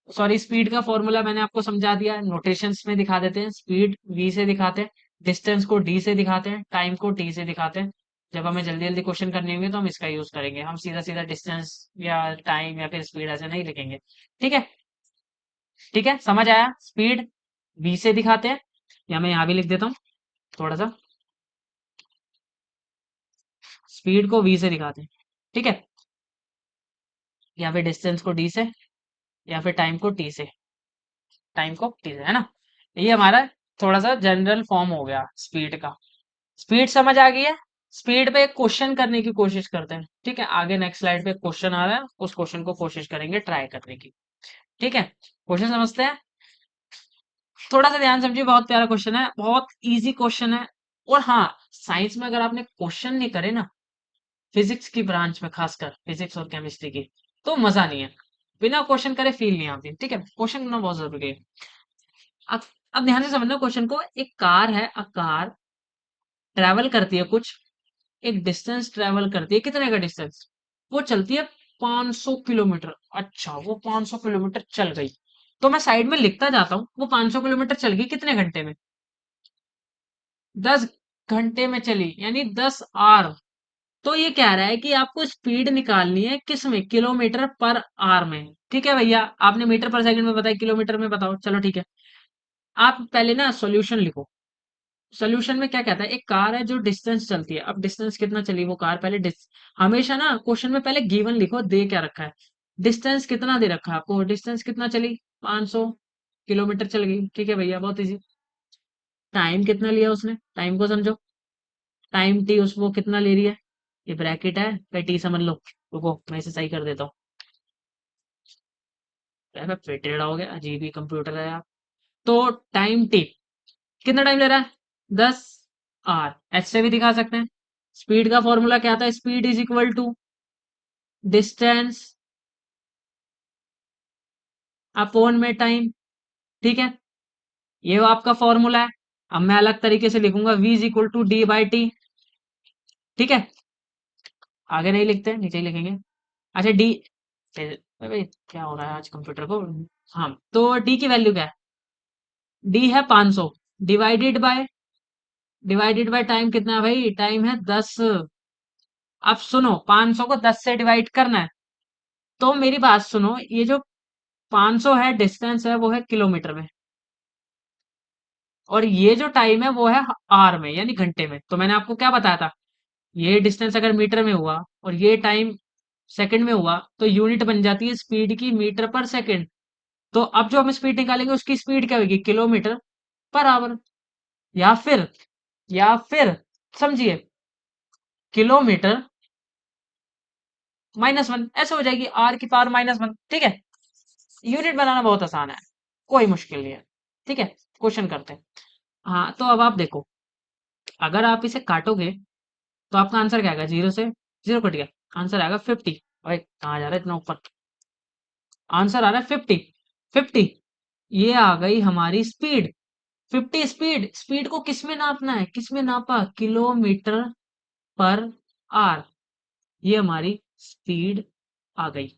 सॉरी स्पीड का फॉर्मूला मैंने आपको समझा दिया। नोटेशंस में दिखा देते हैं, स्पीड v से दिखाते हैं, डिस्टेंस को d से दिखाते हैं, टाइम को t से दिखाते हैं। जब हमें जल्दी जल्दी क्वेश्चन करने होंगे तो हम इसका यूज करेंगे, हम सीधा सीधा डिस्टेंस या टाइम या फिर स्पीड ऐसे नहीं लिखेंगे। ठीक है, ठीक है, समझ आया? स्पीड v से दिखाते हैं, या मैं यहाँ भी लिख देता हूँ थोड़ा सा, स्पीड को v से दिखाते हैं। ठीक है, या फिर डिस्टेंस को d से, या फिर टाइम को t से, टाइम को t से, है ना? ये हमारा थोड़ा सा जनरल फॉर्म हो गया स्पीड का। स्पीड समझ आ गई है? स्पीड पे एक क्वेश्चन करने की कोशिश करते हैं। ठीक है, आगे नेक्स्ट स्लाइड पे क्वेश्चन आ रहा है, उस क्वेश्चन को कोशिश करेंगे ट्राई करने की। ठीक है, क्वेश्चन समझते हैं। थोड़ा सा ध्यान समझिए, बहुत प्यारा क्वेश्चन है, बहुत इजी क्वेश्चन है। और हाँ, साइंस में अगर आपने क्वेश्चन नहीं करे ना, फिजिक्स की ब्रांच में खासकर फिजिक्स और केमिस्ट्री की, तो मजा नहीं है। बिना क्वेश्चन करे फील नहीं आती। ठीक है, क्वेश्चन करना बहुत जरूरी है। अब अब ध्यान से समझना क्वेश्चन को। एक कार है, अ कार ट्रेवल करती है कुछ, एक डिस्टेंस ट्रेवल करती है। कितने का डिस्टेंस? वो चलती है 500 किलोमीटर। अच्छा, वो 500 किलोमीटर चल गई, तो मैं साइड में लिखता जाता हूँ, वो 500 किलोमीटर चल गई कितने घंटे में? 10 घंटे में चली, यानी 10 आर। तो ये कह रहा है कि आपको स्पीड निकालनी है किस में? किलोमीटर पर आर में। ठीक है भैया, आपने मीटर पर सेकंड में बताया, किलोमीटर में बताओ, चलो ठीक है। आप पहले ना सॉल्यूशन लिखो। सोल्यूशन में क्या कहता है? एक कार है जो डिस्टेंस चलती है। अब डिस्टेंस कितना चली वो कार, पहले हमेशा ना क्वेश्चन में पहले गिवन लिखो, दे क्या रखा है, डिस्टेंस कितना दे रखा है आपको, डिस्टेंस कितना चली, 500 किलोमीटर चल गई। ठीक है भैया, बहुत इजी। टाइम कितना लिया उसने, टाइम को समझो, टाइम टी उस वो कितना ले रही है, ये ब्रैकेट है पे टी समझ लो। रुको मैं इसे सही कर देता हूँ, फिर टेढ़ा हो गया, अजीब ही कंप्यूटर है यार। तो टाइम टी कितना टाइम ले रहा है? 10 आर। एच से भी दिखा सकते हैं। स्पीड का फॉर्मूला क्या था? Speed is equal to distance upon में टाइम। ठीक है, ये आपका फॉर्मूला है। अब मैं अलग तरीके से लिखूंगा, v is equal to D by T. ठीक है, आगे नहीं लिखते, नीचे ही लिखेंगे। अच्छा डी, भाई क्या हो रहा है आज कंप्यूटर को। हाँ, तो डी की वैल्यू क्या है? डी है 500, डिवाइडेड बाय टाइम कितना है भाई? टाइम है 10। अब सुनो, 500 को 10 से डिवाइड करना है। तो मेरी बात सुनो, ये जो 500 है डिस्टेंस है वो है किलोमीटर में, और ये जो टाइम है वो है आर में, यानी घंटे में। तो मैंने आपको क्या बताया था, ये डिस्टेंस अगर मीटर में हुआ और ये टाइम सेकंड में हुआ, तो यूनिट बन जाती है स्पीड की मीटर पर सेकंड। तो अब जो हम स्पीड निकालेंगे उसकी स्पीड क्या होगी? Kilometre per hour. या फिर, या फिर समझिए, किलोमीटर -1 ऐसे हो जाएगी, आर की पावर -1। ठीक है, यूनिट बनाना बहुत आसान है, कोई मुश्किल नहीं है। ठीक है, क्वेश्चन करते हैं। हाँ, तो अब आप देखो, अगर आप इसे काटोगे तो आपका आंसर क्या आएगा? जीरो से जीरो कट गया, आंसर आएगा 50। अरे कहाँ जा रहा है इतना ऊपर, आंसर आ रहा है 50। 50, ये आ गई हमारी स्पीड। 50 स्पीड। स्पीड को किस में नापना है? किस में नापा? किलोमीटर पर आर। ये हमारी स्पीड आ गई।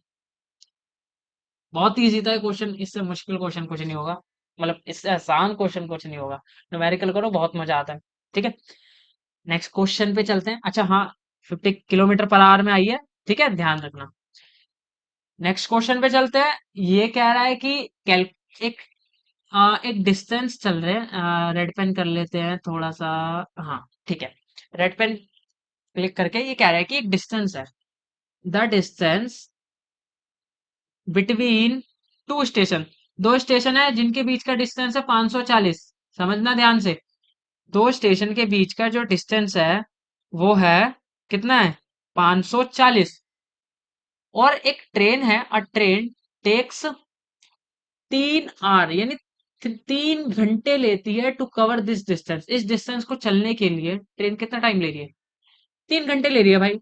बहुत इजी था क्वेश्चन, इससे मुश्किल क्वेश्चन कुछ नहीं होगा, मतलब इससे आसान क्वेश्चन कुछ नहीं होगा। न्यूमेरिकल करो, बहुत मजा आता है। ठीक है, नेक्स्ट क्वेश्चन पे चलते हैं। अच्छा हाँ, 50 किलोमीटर पर आवर में आई है। ठीक है, ध्यान रखना। नेक्स्ट क्वेश्चन पे चलते हैं। ये कह रहा है कि कैल एक एक डिस्टेंस चल रहे हैं, रेड पेन कर लेते हैं थोड़ा सा। हाँ, ठीक है। रेड पेन क्लिक करके ये कह रहा है कि एक डिस्टेंस है। The distance between two station, दो स्टेशन है जिनके बीच का डिस्टेंस है 540। समझना ध्यान से। दो स्टेशन के बीच का जो डिस्टेंस है वो है कितना है, 540। और एक ट्रेन है, अ ट्रेन टेक्स 3 आवर यानी 3 घंटे लेती है टू कवर दिस डिस्टेंस। इस डिस्टेंस को चलने के लिए ट्रेन कितना टाइम ले रही है? 3 घंटे ले रही है भाई।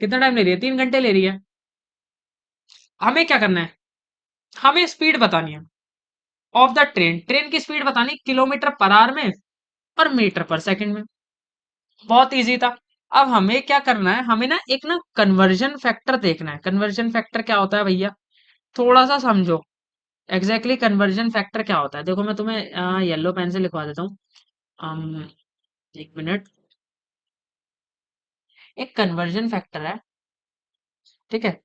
कितना टाइम ले रही है? 3 घंटे ले रही है। हमें क्या करना है? हमें स्पीड बतानी है ऑफ द ट्रेन। ट्रेन की स्पीड बतानी किलोमीटर पर आवर में और मीटर पर सेकंड में। बहुत इजी था। अब हमें क्या करना है, हमें ना एक ना कन्वर्जन फैक्टर देखना है। कन्वर्जन फैक्टर क्या होता है भैया, थोड़ा सा समझो। एग्जैक्टली कन्वर्जन फैक्टर क्या होता है, देखो मैं तुम्हें येलो पेन से लिखवा देता हूँ। अम, एक मिनट। एक कन्वर्जन फैक्टर है, ठीक है।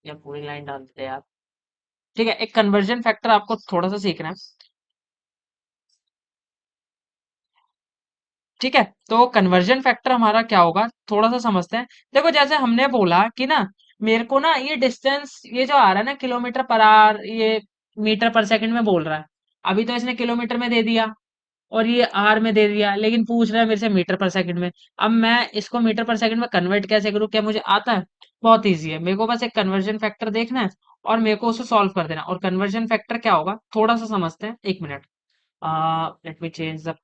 या पूरी लाइन डाल देते हैं यार। ठीक है, एक कन्वर्जन फैक्टर आपको थोड़ा सा सीखना है। ठीक है, तो कन्वर्जन फैक्टर हमारा क्या होगा, थोड़ा सा समझते हैं। देखो जैसे हमने बोला कि ना, मेरे को ना ये डिस्टेंस, ये जो आ रहा है ना किलोमीटर पर आवर, ये मीटर पर सेकंड में बोल रहा है। अभी तो इसने किलोमीटर में दे दिया और ये आर में दे दिया, लेकिन पूछ रहा है मेरे से मीटर पर सेकंड में। अब मैं इसको मीटर पर सेकंड में कन्वर्ट कैसे करूँ, क्या मुझे आता है? बहुत ईजी है, मेरे को बस एक कन्वर्जन फैक्टर देखना है और मेरे को उसे सॉल्व कर देना। और कन्वर्जन फैक्टर क्या होगा थोड़ा सा समझते हैं, एक मिनट। Let me change the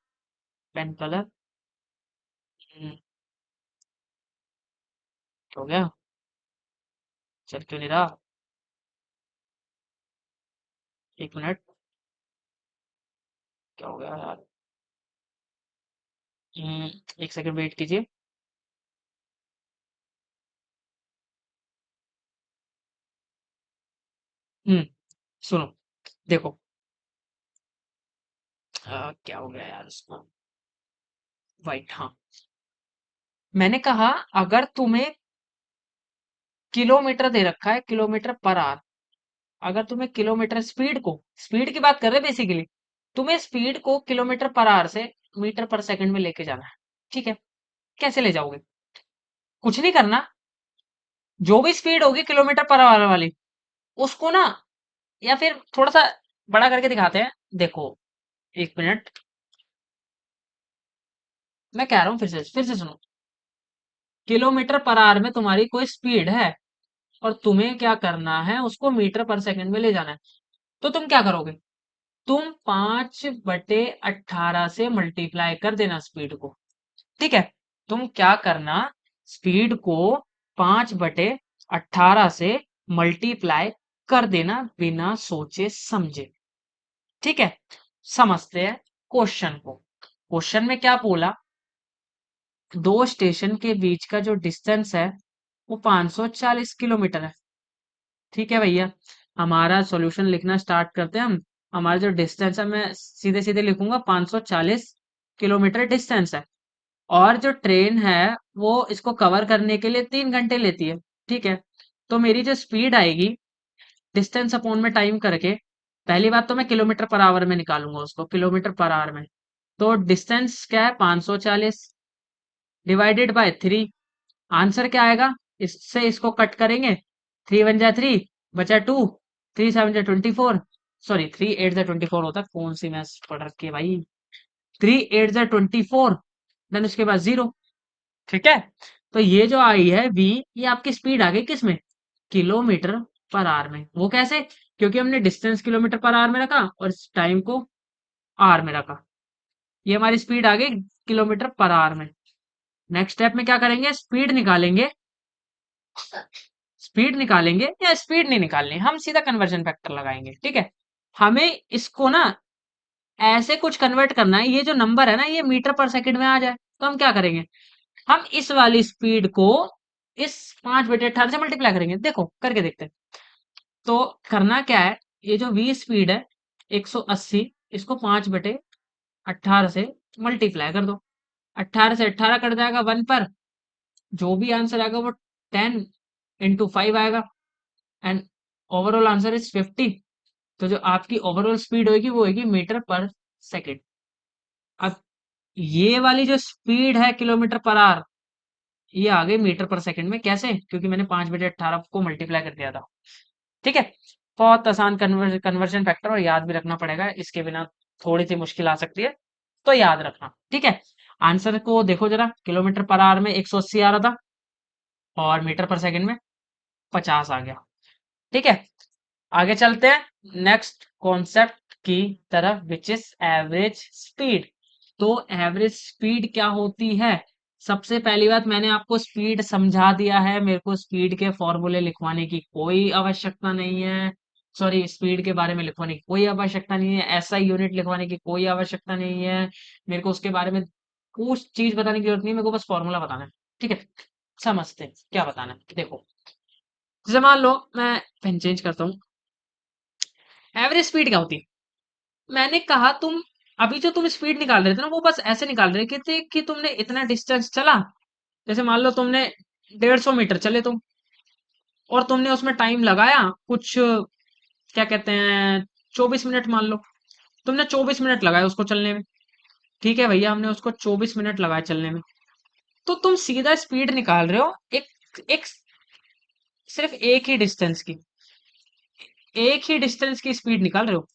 pen colour. हो गया? चल क्यों नहीं रहा? एक मिनट। क्या हो गया यार? एक सेकंड वेट कीजिए। हम्म सुनो, देखो। क्या हो गया यार उसको? वाइट, हाँ। मैंने कहा, अगर तुम्हें किलोमीटर दे रखा है, किलोमीटर पर आवर। अगर तुम्हें किलोमीटर स्पीड को, स्पीड की बात कर रहे हैं बेसिकली, तुम्हें स्पीड को किलोमीटर पर आवर से मीटर पर सेकंड में लेके जाना है। ठीक है, कैसे ले जाओगे? कुछ नहीं करना। जो भी स्पीड होगी किलोमीटर पर आवर वाली, उसको ना, या फिर थोड़ा सा बड़ा करके दिखाते हैं। देखो, एक मिनट। मैं कह रहा हूँ, फिर से सुनो। किलोमीटर पर आवर में तुम्हारी कोई स्पीड है और तुम्हें क्या करना है, उसको मीटर पर सेकंड में ले जाना है। तो तुम क्या करोगे? तुम 5/18 से मल्टीप्लाई कर देना स्पीड को। ठीक है, तुम क्या करना, स्पीड को 5/18 से मल्टीप्लाई कर देना बिना सोचे समझे। ठीक है, समझते हैं क्वेश्चन को। क्वेश्चन में क्या बोला, दो स्टेशन के बीच का जो डिस्टेंस है वो 540 किलोमीटर है। ठीक है भैया, हमारा सॉल्यूशन लिखना स्टार्ट करते हैं हम। हमारा जो डिस्टेंस है, मैं सीधे सीधे लिखूंगा, 540 किलोमीटर डिस्टेंस है। और जो ट्रेन है वो इसको कवर करने के लिए 3 घंटे लेती है। ठीक है, तो मेरी जो स्पीड आएगी, डिस्टेंस अपॉन में टाइम करके, पहली बात तो मैं किलोमीटर पर आवर में निकालूंगा उसको, किलोमीटर पर आवर में। तो डिस्टेंस क्या है, 540 डिवाइडेड बाय 3। आंसर क्या आएगा, इससे इसको कट करेंगे, 3 × 1 = 3, बचा 2, 3 × 7 = 24। सॉरी, 3 × 8 = 24 होता है, कौन सी मैथ्स पढ़ रखी है भाई। 3 × 8 = 24, देन उसके बाद 0। ठीक है, तो ये जो आई है v, ये आपकी स्पीड आ गई किस में, किलोमीटर पर आवर में। वो कैसे? क्योंकि हमने डिस्टेंस किलोमीटर पर आवर में रखा और टाइम को आवर में रखा। ये हमारी स्पीड आ गई किलोमीटर पर आवर में। नेक्स्ट स्टेप में क्या करेंगे, स्पीड निकालेंगे। स्पीड निकालेंगे या स्पीड नहीं निकालनी, हम सीधा कन्वर्जन फैक्टर लगाएंगे। ठीक है, हमें इसको ना ऐसे कुछ कन्वर्ट करना है, ये जो नंबर है ना ये मीटर पर सेकंड में आ जाए। तो हम क्या करेंगे, हम इस वाली स्पीड को इस 5/18 से मल्टीप्लाई करेंगे। देखो करके देखते हैं। तो करना क्या है, ये जो v स्पीड है 180, इसको 5/18 से मल्टीप्लाई कर दो। 18 से 18 कट जाएगा 1 पर, जो भी आंसर आएगा वो 10 × 5 आएगा, एंड ओवरऑल आंसर इज 50। तो जो आपकी ओवरऑल स्पीड होगी वो होगी मीटर पर सेकेंड। अब ये वाली जो स्पीड है किलोमीटर पर आवर, ये आ गई मीटर पर सेकंड में। कैसे? क्योंकि मैंने 5/18 को मल्टीप्लाई कर दिया था। ठीक है, बहुत आसान कन्वर्जन फैक्टर, और याद भी रखना पड़ेगा, इसके बिना थोड़ी सी मुश्किल आ सकती है, तो याद रखना। ठीक है, आंसर को देखो जरा, किलोमीटर पर आवर में 180 आ रहा था, और मीटर पर सेकंड में 50 आ गया। ठीक है, आगे चलते हैं नेक्स्ट कॉन्सेप्ट की तरफ, विच इज एवरेज स्पीड। तो एवरेज स्पीड क्या होती है? सबसे पहली बात, मैंने आपको स्पीड समझा दिया है, मेरे को स्पीड के फॉर्मूले लिखवाने की कोई आवश्यकता नहीं है। सॉरी, स्पीड के बारे में लिखवाने की कोई आवश्यकता नहीं है, ऐसा यूनिट लिखवाने की कोई आवश्यकता नहीं है, मेरे को उसके बारे में कुछ चीज बताने की जरूरत नहीं है, मेरे को बस फॉर्मूला बताना है। ठीक है, समझते हैं क्या बताना है। देखो, जैसे मान लो मैं पेन चेंज करता हूँ, एवरेज स्पीड क्या होती है? मैंने कहा तुम अभी जो तुम स्पीड निकाल रहे थे ना, वो बस ऐसे निकाल रहे थे कि तुमने इतना डिस्टेंस चला। जैसे मान लो तुमने 150 मीटर चले तुम, और तुमने उसमें टाइम लगाया कुछ, क्या कहते हैं, 24 मिनट मान लो। तुमने 24 मिनट लगाए उसको चलने में। ठीक है भैया, हमने उसको 24 मिनट लगाए चलने में। तो तुम सीधा स्पीड निकाल रहे हो एक एक सिर्फ एक ही डिस्टेंस की स्पीड निकाल रहे हो।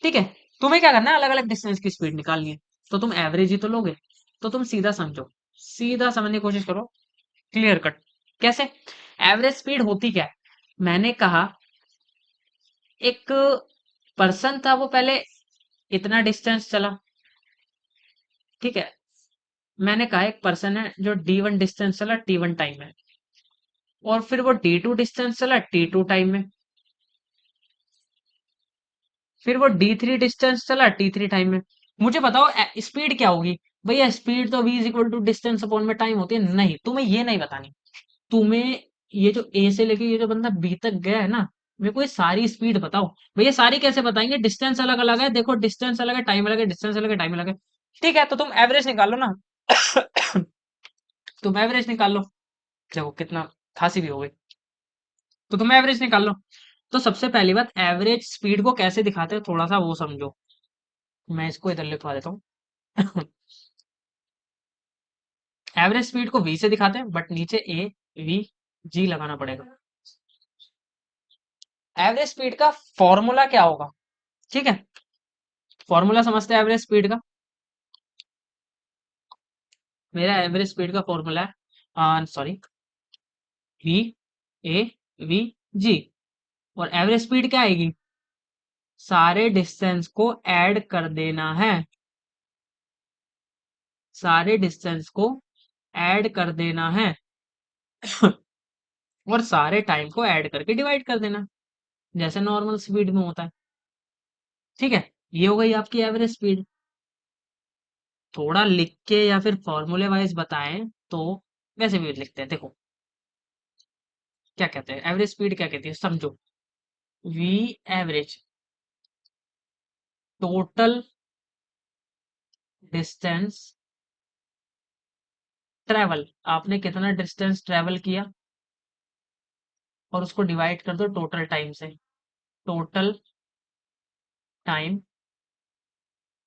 ठीक है, तुम्हें क्या करना है, अलग अलग डिस्टेंस की स्पीड निकालनी है, तो तुम एवरेज ही तो लोगे। तो तुम सीधा समझो, सीधा समझने की कोशिश करो, क्लियर कट। कैसे? एवरेज स्पीड होती क्या है? मैंने कहा एक पर्सन था, वो पहले इतना डिस्टेंस चला। ठीक है, मैंने कहा एक पर्सन है जो D1 डिस्टेंस चला T1 टाइम में, और फिर वो D2 डिस्टेंस चला T2 टाइम में, फिर वो D3 डिस्टेंस चला T3 टाइम में। मुझे बताओ स्पीड क्या होगी? भैया स्पीड तो v is equal to distance upon में टाइम होती है। नहीं, तुम्हें ये नहीं बतानी। तुम्हें ये जो ए से लेके ये जो बंदा बी तक गया है ना, मेरे को ये सारी स्पीड बताओ। भैया सारी कैसे बताएंगे? डिस्टेंस अलग अलग है, देखो डिस्टेंस अलग है, टाइम अलग है, डिस्टेंस अलग है, टाइम अलग है। ठीक है, तो तुम एवरेज निकाल लो ना। तुम एवरेज निकाल लो, देखो कितना खांसी भी हो गई, तो तुम एवरेज निकाल लो। तो सबसे पहली बात, एवरेज स्पीड को कैसे दिखाते हैं थोड़ा सा वो समझो। मैं इसको इधर लिखवा देता हूँ। एवरेज स्पीड को v से दिखाते हैं, बट नीचे ए वी जी लगाना पड़ेगा। एवरेज स्पीड का फॉर्मूला क्या होगा? ठीक है, फॉर्मूला समझते हैं एवरेज स्पीड का। मेरा एवरेज स्पीड का फॉर्मूला है, सॉरी, वी ए वी जी, और एवरेज स्पीड क्या आएगी? सारे डिस्टेंस को ऐड कर देना है, सारे डिस्टेंस को ऐड कर देना है, और सारे टाइम को ऐड करके डिवाइड कर देना, जैसे नॉर्मल स्पीड में होता है। ठीक है, ये हो गई आपकी एवरेज स्पीड। थोड़ा लिख के या फिर फॉर्मूले वाइज बताएं तो वैसे भी लिखते हैं। देखो क्या कहते हैं, एवरेज स्पीड क्या कहती है, समझो। V average, total distance travel, आपने कितना डिस्टेंस ट्रेवल किया, और उसको डिवाइड कर दो टोटल टाइम से, टोटल टाइम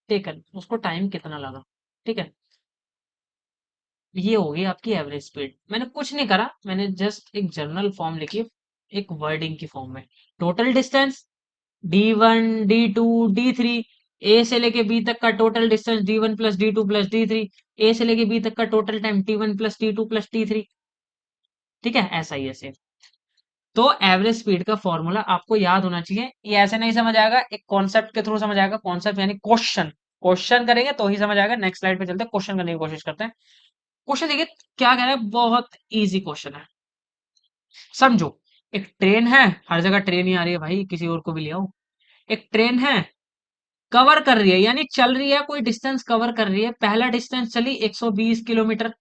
टेकन, उसको टाइम कितना लगा। ठीक है, ये होगी आपकी एवरेज स्पीड। मैंने कुछ नहीं करा, मैंने जस्ट एक जनरल फॉर्म लिखी, एक वर्डिंग की फॉर्म में। Total distance D1 D2 D3, ए से लेके बी तक का total distance D1 plus D2 plus D3, ए से लेके बी तक का total time T1 plus T2 plus T3। ठीक है, ऐसा ही ऐसे। तो एवरेज स्पीड का फॉर्मूला आपको याद होना चाहिए। ये ऐसे नहीं समझ आएगा, एक कॉन्सेप्ट के थ्रू समझ आएगा। कॉन्सेप्ट यानी क्वेश्चन, क्वेश्चन करेंगे तो ही समझ आएगा। नेक्स्ट स्लाइड पे चलते हैं, क्वेश्चन करने की कोशिश करते हैं। क्वेश्चन देखिए क्या कह रहा है, बहुत इजी क्वेश्चन है, समझो। एक ट्रेन है, हर जगह ट्रेन ही आ रही है भाई, किसी और को भी ले आओ। एक ट्रेन है, कवर कर रही है, यानी चल रही है, कोई डिस्टेंस कवर कर रही है। पहला डिस्टेंस चली 120 किलोमीटर।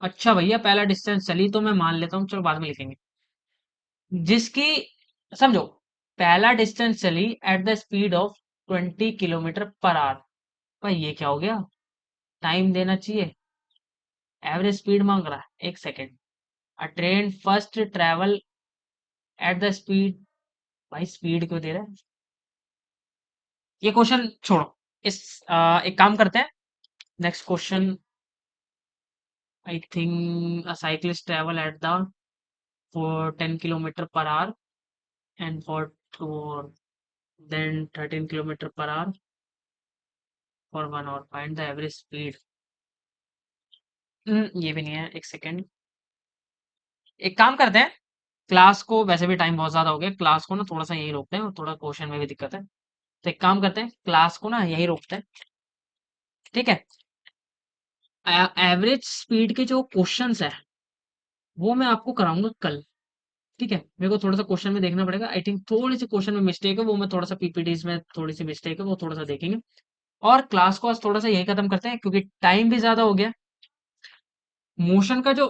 अच्छा भैया, पहला डिस्टेंस चली तो मैं मान लेता हूँ, चलो बाद में लिखेंगे। जिसकी, समझो, पहला डिस्टेंस चली at the speed of 20 kilometre per hour. भाई ये क्या हो गया, टाइम देना चाहिए, एवरेज स्पीड मांग रहा है, 1 second. A train first travel at the speed, भाई स्पीड क्यों दे रहा है, ये क्वेश्चन छोड़ो। इस एक काम करते हैं, next question. I think a cyclist travel at the for 10 kilometer per hour and for then 13 kilometer per hour for 1 hour. Find the average speed. ये भी नहीं है, 1 सेकेंड। एक काम करते हैं, क्लास को वैसे भी टाइम बहुत ज्यादा हो गया, क्लास को ना थोड़ा सा यही रोकते हैं, और थोड़ा क्वेश्चन में भी दिक्कत है। तो एक काम करते हैं, क्लास को ना यही रोकते हैं, ठीक है। एवरेज स्पीड के जो क्वेश्चंस है वो मैं आपको कराऊंगा कल, ठीक है। मेरे को थोड़ा सा क्वेश्चन में देखना पड़ेगा, आई थिंक थोड़ी सी क्वेश्चन में मिस्टेक है, वो मैं थोड़ा सा पीपीटीज में थोड़ी सी मिस्टेक है, वो थोड़ा सा देखेंगे। और क्लास को आज थोड़ा सा यही खत्म करते हैं, क्योंकि टाइम भी ज्यादा हो गया। मोशन का जो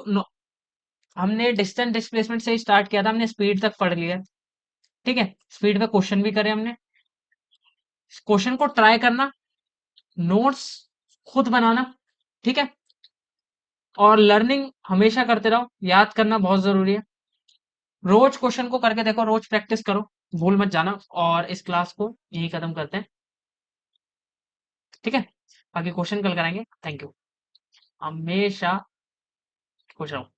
हमने डिस्टेंस डिस्प्लेसमेंट से ही स्टार्ट किया था, हमने स्पीड तक पढ़ लिया, ठीक है। स्पीड पे क्वेश्चन भी करे हमने, क्वेश्चन को ट्राई करना, नोट्स खुद बनाना, ठीक है। और लर्निंग हमेशा करते रहो, याद करना बहुत जरूरी है। रोज क्वेश्चन को करके देखो, रोज प्रैक्टिस करो, भूल मत जाना। और इस क्लास को यही खत्म करते हैं, ठीक है। बाकी क्वेश्चन कल कराएंगे। Thank you. हमेशा खुश रहो।